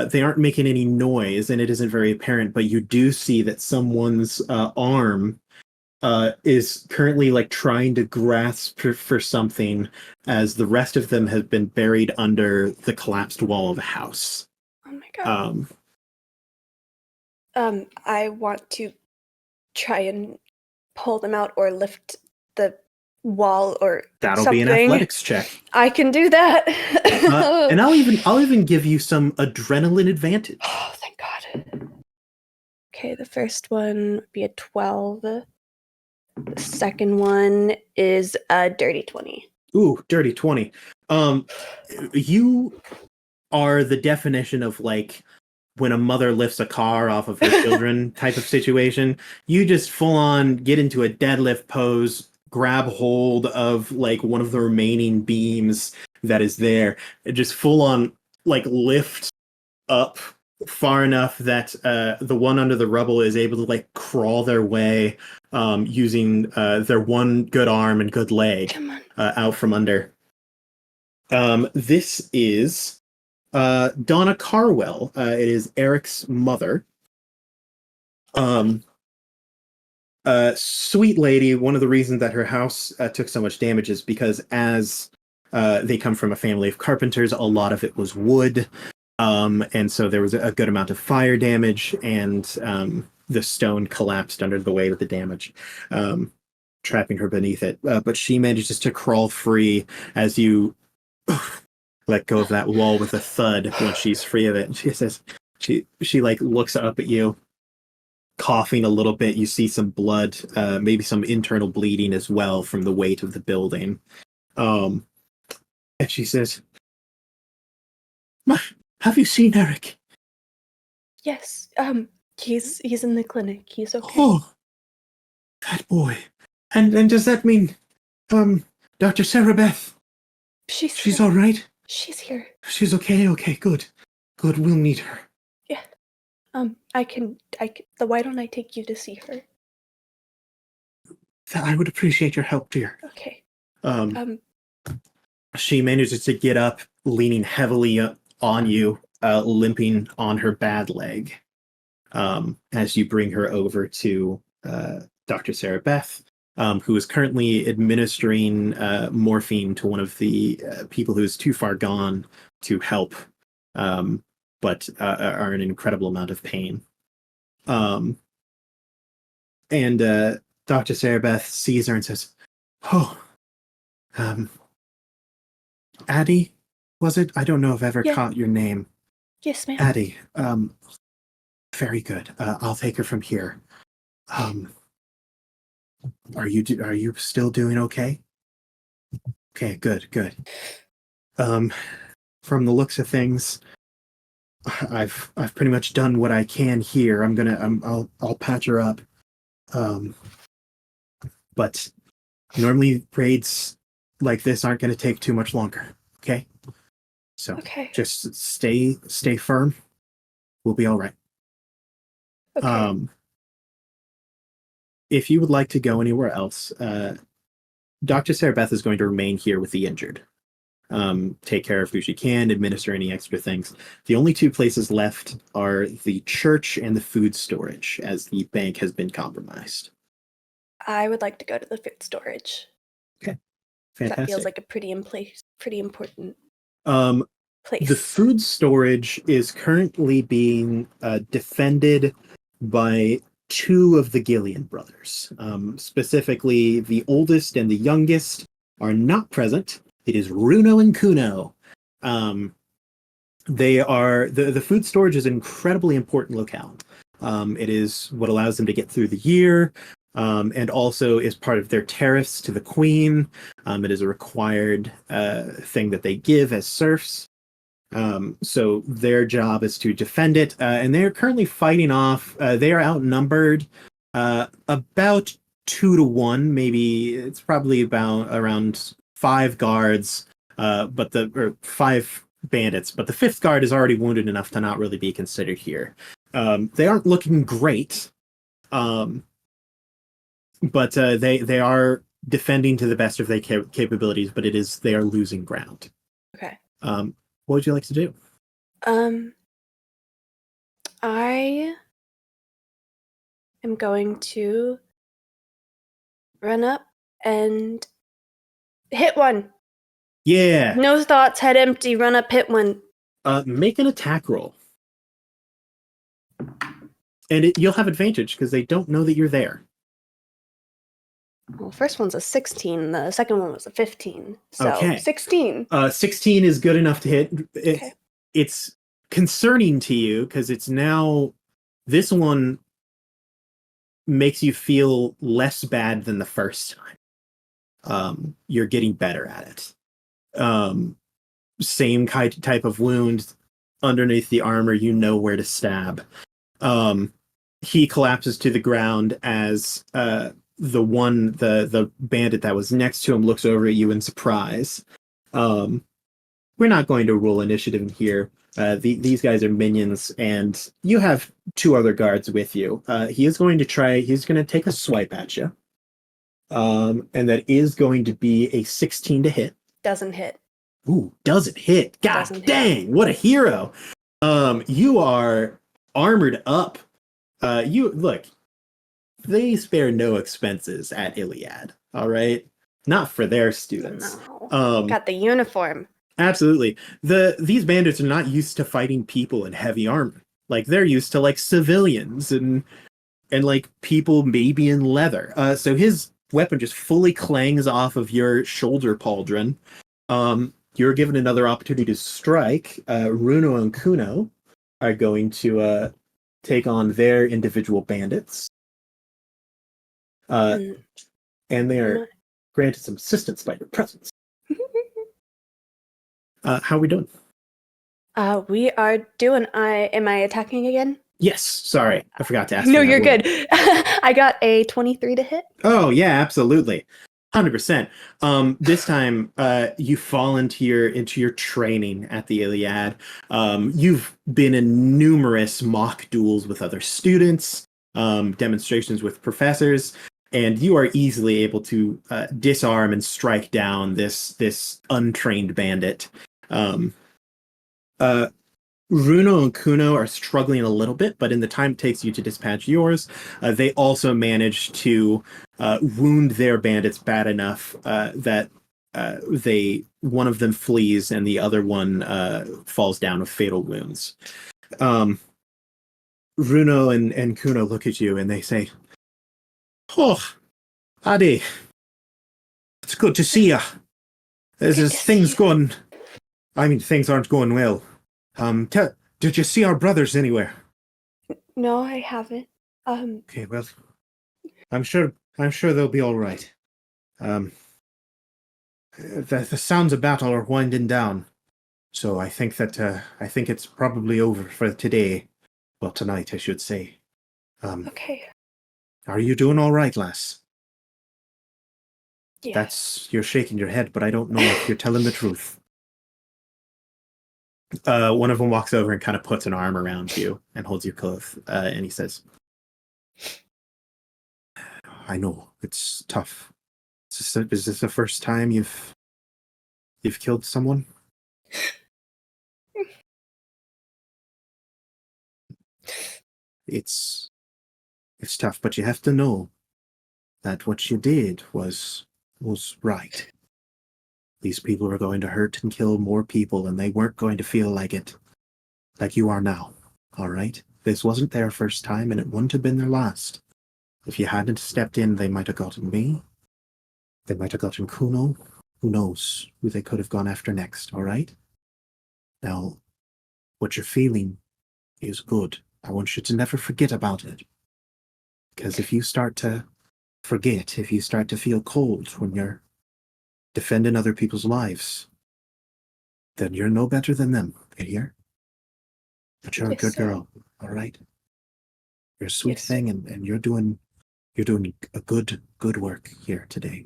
they aren't making any noise and it isn't very apparent, but you do see that someone's arm is currently like trying to grasp for something as the rest of them have been buried under the collapsed wall of a house. Oh my god. I want to try and pull them out or lift the wall or That'll something. be an athletics check. I can do that. And I'll even give you some adrenaline advantage. Oh, thank God. Okay, the first one would be a 12. The second one is a dirty 20. Ooh, dirty 20. You are the definition of like when a mother lifts a car off of her children type of situation. You just full on get into a deadlift pose, grab hold of like one of the remaining beams that is there, and just full on like lift up far enough that the one under the rubble is able to like crawl their way using their one good arm and good leg out from under. This is Donna Carwell. It is Eric's mother. Sweet lady. One of the reasons that her house took so much damage is because as they come from a family of carpenters, a lot of it was wood. And so there was a good amount of fire damage, and the stone collapsed under the weight of the damage, trapping her beneath it. But she manages to crawl free as you let go of that wall with a thud when she's free of it. And she says, she like looks up at you, coughing a little bit. You see some blood, maybe some internal bleeding as well from the weight of the building. And she says, "Have you seen Eric?" Yes. He's in the clinic. He's okay. Oh, that boy. And does that mean, Dr. Sarah Beth? She's all right? She's here. She's okay? Okay, good. Good, we'll meet her. Yeah. Why don't I take you to see her? I would appreciate your help, dear. Okay. She manages to get up, leaning heavily on you, limping on her bad leg, as you bring her over to Dr. Sarah Beth, who is currently administering morphine to one of the people who is too far gone to help, but are in an incredible amount of pain. And Dr. Sarah Beth sees her and says, "Oh, Addy, was it? I don't know if I've ever caught your name." Yes, ma'am. Addy, very good. I'll take her from here. Are you still doing okay? Okay, good. From the looks of things, I've pretty much done what I can here. I'll patch her up. But normally raids like this aren't going to take too much longer. Okay. So just stay firm. We'll be all right. Okay. If you would like to go anywhere else, Dr. Sarah Beth is going to remain here with the injured. Take care of who she can, administer any extra things. The only two places left are the church and the food storage, as the bank has been compromised. I would like to go to the food storage. Okay, fantastic. That feels like a pretty important place. The food storage is currently being defended by two of the Gillian brothers. Specifically, the oldest and the youngest are not present. It is Runo and Kuno. They are the food storage is an incredibly important locale. It is what allows them to get through the year, and also is part of their tariffs to the Queen. It is a required thing that they give as serfs. So their job is to defend it, and they are currently fighting off. They are outnumbered About 2 to 1, maybe. It's probably around 5 guards, or 5 bandits. But the fifth guard is already wounded enough to not really be considered here. They aren't looking great, but they are defending to the best of their capabilities. But they are losing ground. Okay. What would you like to do? I am going to run up and hit one. Yeah. No thoughts, head empty, run up, hit one. Make an attack roll. And you'll have advantage because they don't know that you're there. Well, the first one's a 16, the second one was a 15. So Okay. 16. 16 is good enough to hit. Okay. It's concerning to you because it's now, this one makes you feel less bad than the first time. You're getting better at it. Same type of wound underneath the armor, you know where to stab. He collapses to the ground as the bandit that was next to him looks over at you in surprise. We're not going to roll initiative in here. These guys are minions, and you have 2 other guards with you. He's going to take a swipe at you. And that is going to be a 16 to hit. Doesn't hit. Ooh, doesn't hit. God dang, what a hero. You are armored up. Look, they spare no expenses at Iliad, all right? Not for their students. No. Got the uniform. Absolutely. These bandits are not used to fighting people in heavy armor. Like, they're used to, like, civilians and like, people maybe in leather. So his weapon just fully clangs off of your shoulder pauldron. You're given another opportunity to strike. Runo and Kuno are going to take on their individual bandits. And they are granted some assistance by your presence. How are we doing? We are doing. Am I attacking again? Yes. Sorry, I forgot to ask. No, you're good. I got a 23 to hit. Oh yeah, absolutely, 100%. This time, you fall into your training at the Iliad. You've been in numerous mock duels with other students, demonstrations with professors, and you are easily able to disarm and strike down this untrained bandit. Runo and Kuno are struggling a little bit, but in the time it takes you to dispatch yours, they also manage to wound their bandits bad enough that one of them flees and the other one falls down with fatal wounds. Runo and Kuno look at you and they say, "Oh, Addy, it's good to see ya. Things aren't going well. Did you see our brothers anywhere?" No, I haven't. Okay, well, I'm sure they'll be all right. The sounds of battle are winding down, so I think it's probably over for today. Well, tonight, I should say. Okay. Are you doing all right, lass? Yeah. You're shaking your head, but I don't know if you're telling the truth. One of them walks over and kind of puts an arm around you and holds you close, and he says, "I know it's tough. Is this the first time you've killed someone?" It's tough, but you have to know that what you did was right. These people were going to hurt and kill more people, and they weren't going to feel like it, like you are now. All right? This wasn't their first time, and it wouldn't have been their last. If you hadn't stepped in, they might have gotten me. They might have gotten Kuno. Who knows who they could have gone after next, all right? Now, what you're feeling is good. I want you to never forget about it. Because if you start to forget, if you start to feel cold when you're defending other people's lives, then you're no better than them, you hear? But you're a good girl, all right? You're a sweet thing, and you're doing You're doing a good work here today.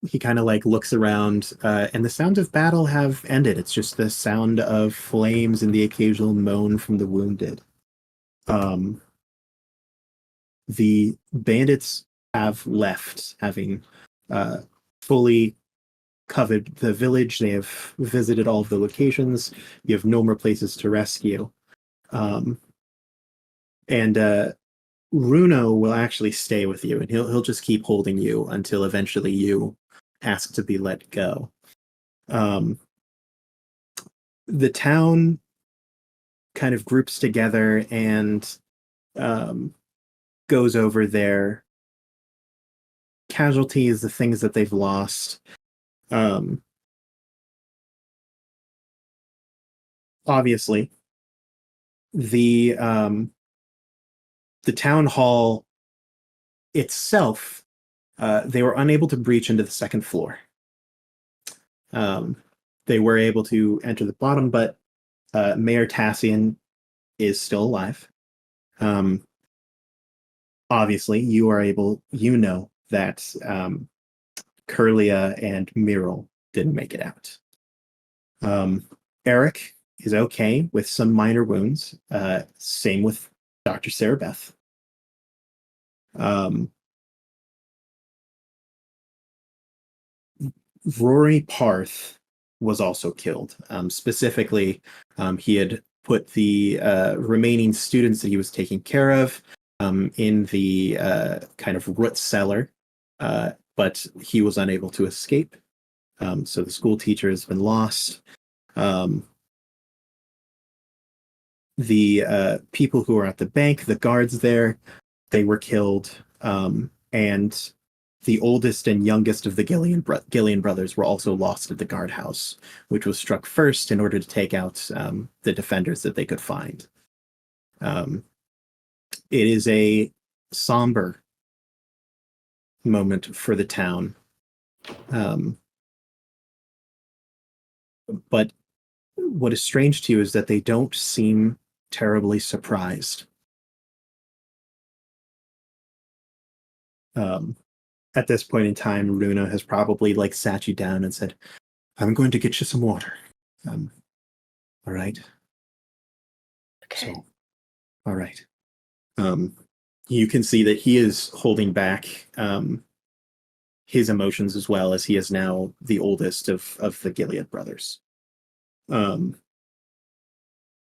He kind of like looks around, and the sounds of battle have ended. It's just the sound of flames and the occasional moan from the wounded. Um, the bandits have left, having uh, fully covered the village. They have visited all of the locations. You have no more places to rescue. Um, and Runo will actually stay with you, and he'll just keep holding you until eventually you ask to be let go. Um, the town kind of groups together and um, goes over their casualties, the things that they've lost. Um, Obviously, the the town hall itself, they were unable to breach into the second floor. Um, they were able to enter the bottom, but Mayor Tassian is still alive. Um, Obviously, you know that Curlia and Miral didn't make it out. Eric is okay with some minor wounds. Same with Dr. Sarah Beth. Um, Rory Parth was also killed. Specifically, he had put the remaining students that he was taking care of in the kind of root cellar, but he was unable to escape. So the school teacher has been lost. Um, the people who are at the bank, the guards there, they were killed. And the oldest and youngest of the Gillian brothers were also lost at the guardhouse, which was struck first in order to take out the defenders that they could find. Um, it is a somber moment for the town. But what is strange to you is that they don't seem terribly surprised. Um, at this point in time, Runa has probably like sat you down and said, "I'm going to get you some water." Um, all right. Okay. So, all right. Um, you can see that he is holding back his emotions as well, as he is now the oldest of the Gilead brothers. Um,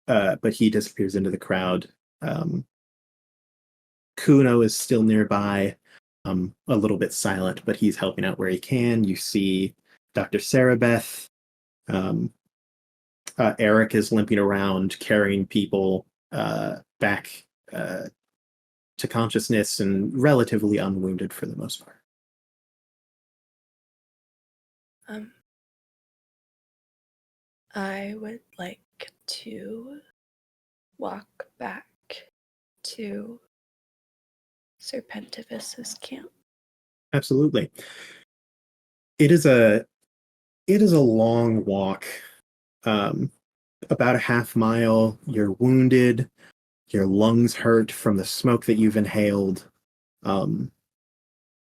but he disappears into the crowd. Kuno is still nearby, a little bit silent, but he's helping out where he can. You see Dr. Sarabeth. Um, Eric is limping around, carrying people back to consciousness and relatively unwounded for the most part. I would like to walk back to Serpentivis's camp. Absolutely. It is a long walk. About a half mile. You're wounded. Your lungs hurt from the smoke that you've inhaled. Um,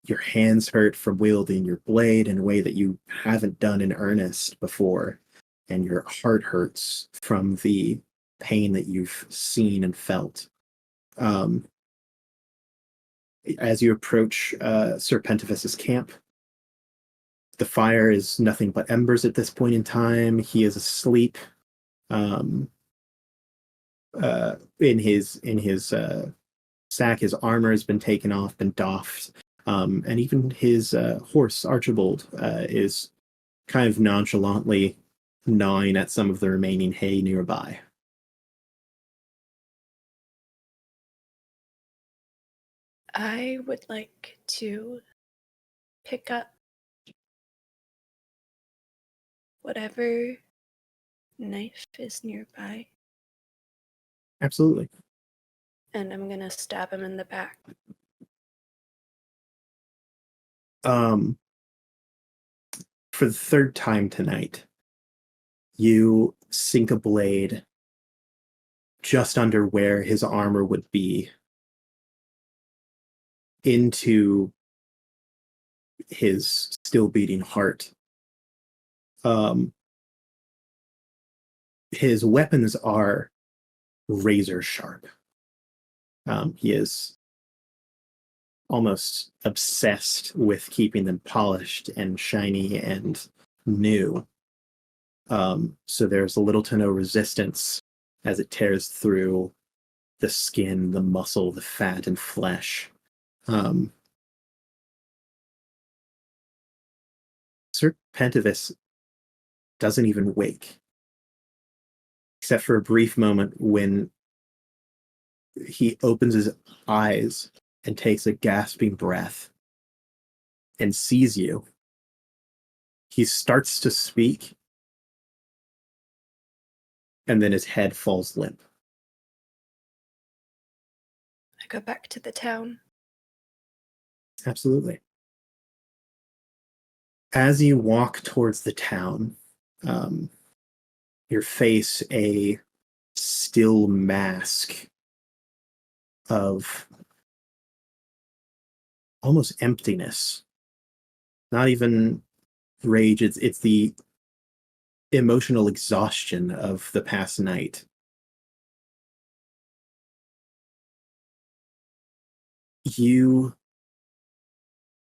your hands hurt from wielding your blade in a way that you haven't done in earnest before. And your heart hurts from the pain that you've seen and felt. Um, as you approach Serpentivis's camp, the fire is nothing but embers at this point in time. He is asleep um, in his sack. His armor has been taken off, been doffed, and even his horse Archibald is kind of nonchalantly gnawing at some of the remaining hay nearby. I would like to pick up whatever knife is nearby, Absolutely. and I'm gonna stab him in the back. Um, for the third time tonight, you sink a blade just under where his armor would be, into his still beating heart. His weapons are razor sharp. He is almost obsessed with keeping them polished and shiny and new. So there's little to no resistance as it tears through the skin, the muscle, the fat and flesh. Sir Pentavus doesn't even wake, except for a brief moment when he opens his eyes and takes a gasping breath and sees you. He starts to speak, and then his head falls limp. I go back to the town. Absolutely. As you walk towards the town, you face a still mask of almost emptiness. Not even rage, it's the emotional exhaustion of the past night. You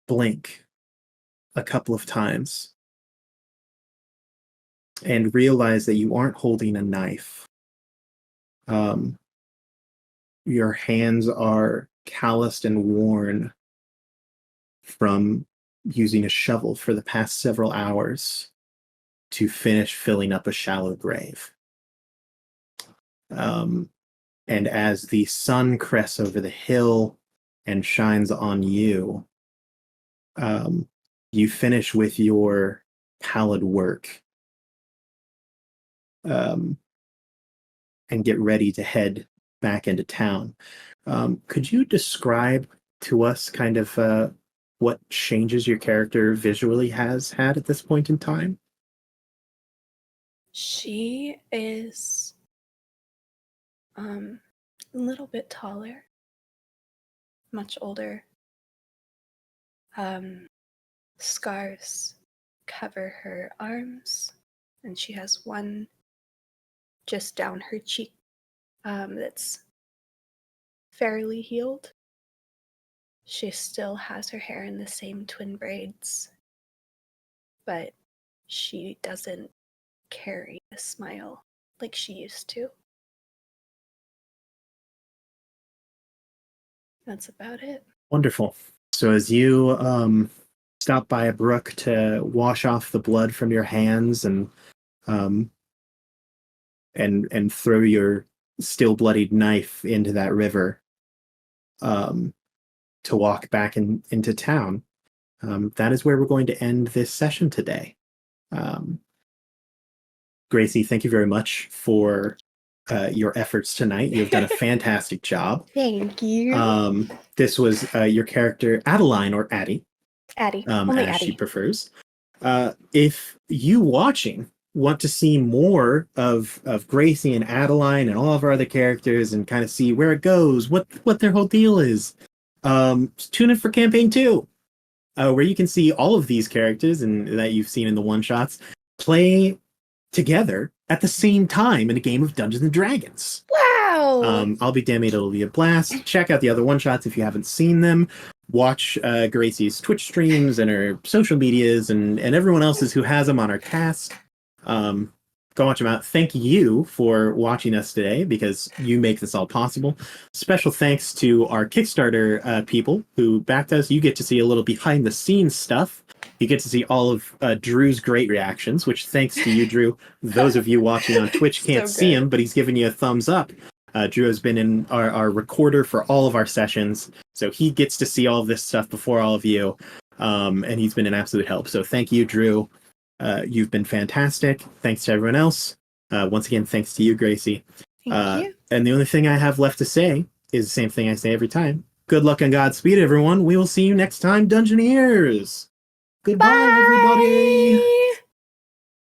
blink a couple of times and realize that you aren't holding a knife. Your hands are calloused and worn from using a shovel for the past several hours to finish filling up a shallow grave. And as the sun crests over the hill and shines on you, you finish with your pallid work and get ready to head back into town. Could you describe to us kind of what changes your character visually has had at this point in time? She is a little bit taller, much older. Scars cover her arms, and she has one just down her cheek that's fairly healed. She still has her hair in the same twin braids, but she doesn't carry a smile like she used to. That's about it. Wonderful. So as you stop by a brook to wash off the blood from your hands and throw your still bloodied knife into that river to walk back into town, that is where we're going to end this session today. Gracie, thank you very much for your efforts tonight. You've done a fantastic job. Thank you. This was your character Adeline, or Addy. Addy. As Only Addy. she prefers. If you watching want to see more of Gracie and Adeline and all of our other characters and kind of see where it goes, what their whole deal is, tune in for campaign 2, where you can see all of these characters and that you've seen in the one-shots play together at the same time in a game of Dungeons and Dragons. Wow! I'll be damned, it'll be a blast. Check out the other one-shots if you haven't seen them. Watch Gracie's Twitch streams and her social medias and everyone else's who has them on our cast. Go watch them out. Thank you for watching us today, because you make this all possible. Special thanks to our Kickstarter people who backed us. You get to see a little behind the scenes stuff. You get to see all of Drew's great reactions, which thanks to you, Drew. Those of you watching on Twitch can't see him, but he's giving you a thumbs up. Drew has been in our recorder for all of our sessions, so he gets to see all of this stuff before all of you, and he's been an absolute help. So thank you, Drew. You've been fantastic. Thanks to everyone else. Once again, thanks to you, Gracie. Thank you. And the only thing I have left to say is the same thing I say every time. Good luck and Godspeed, everyone. We will see you next time, Dungeoneers. Goodbye, everybody.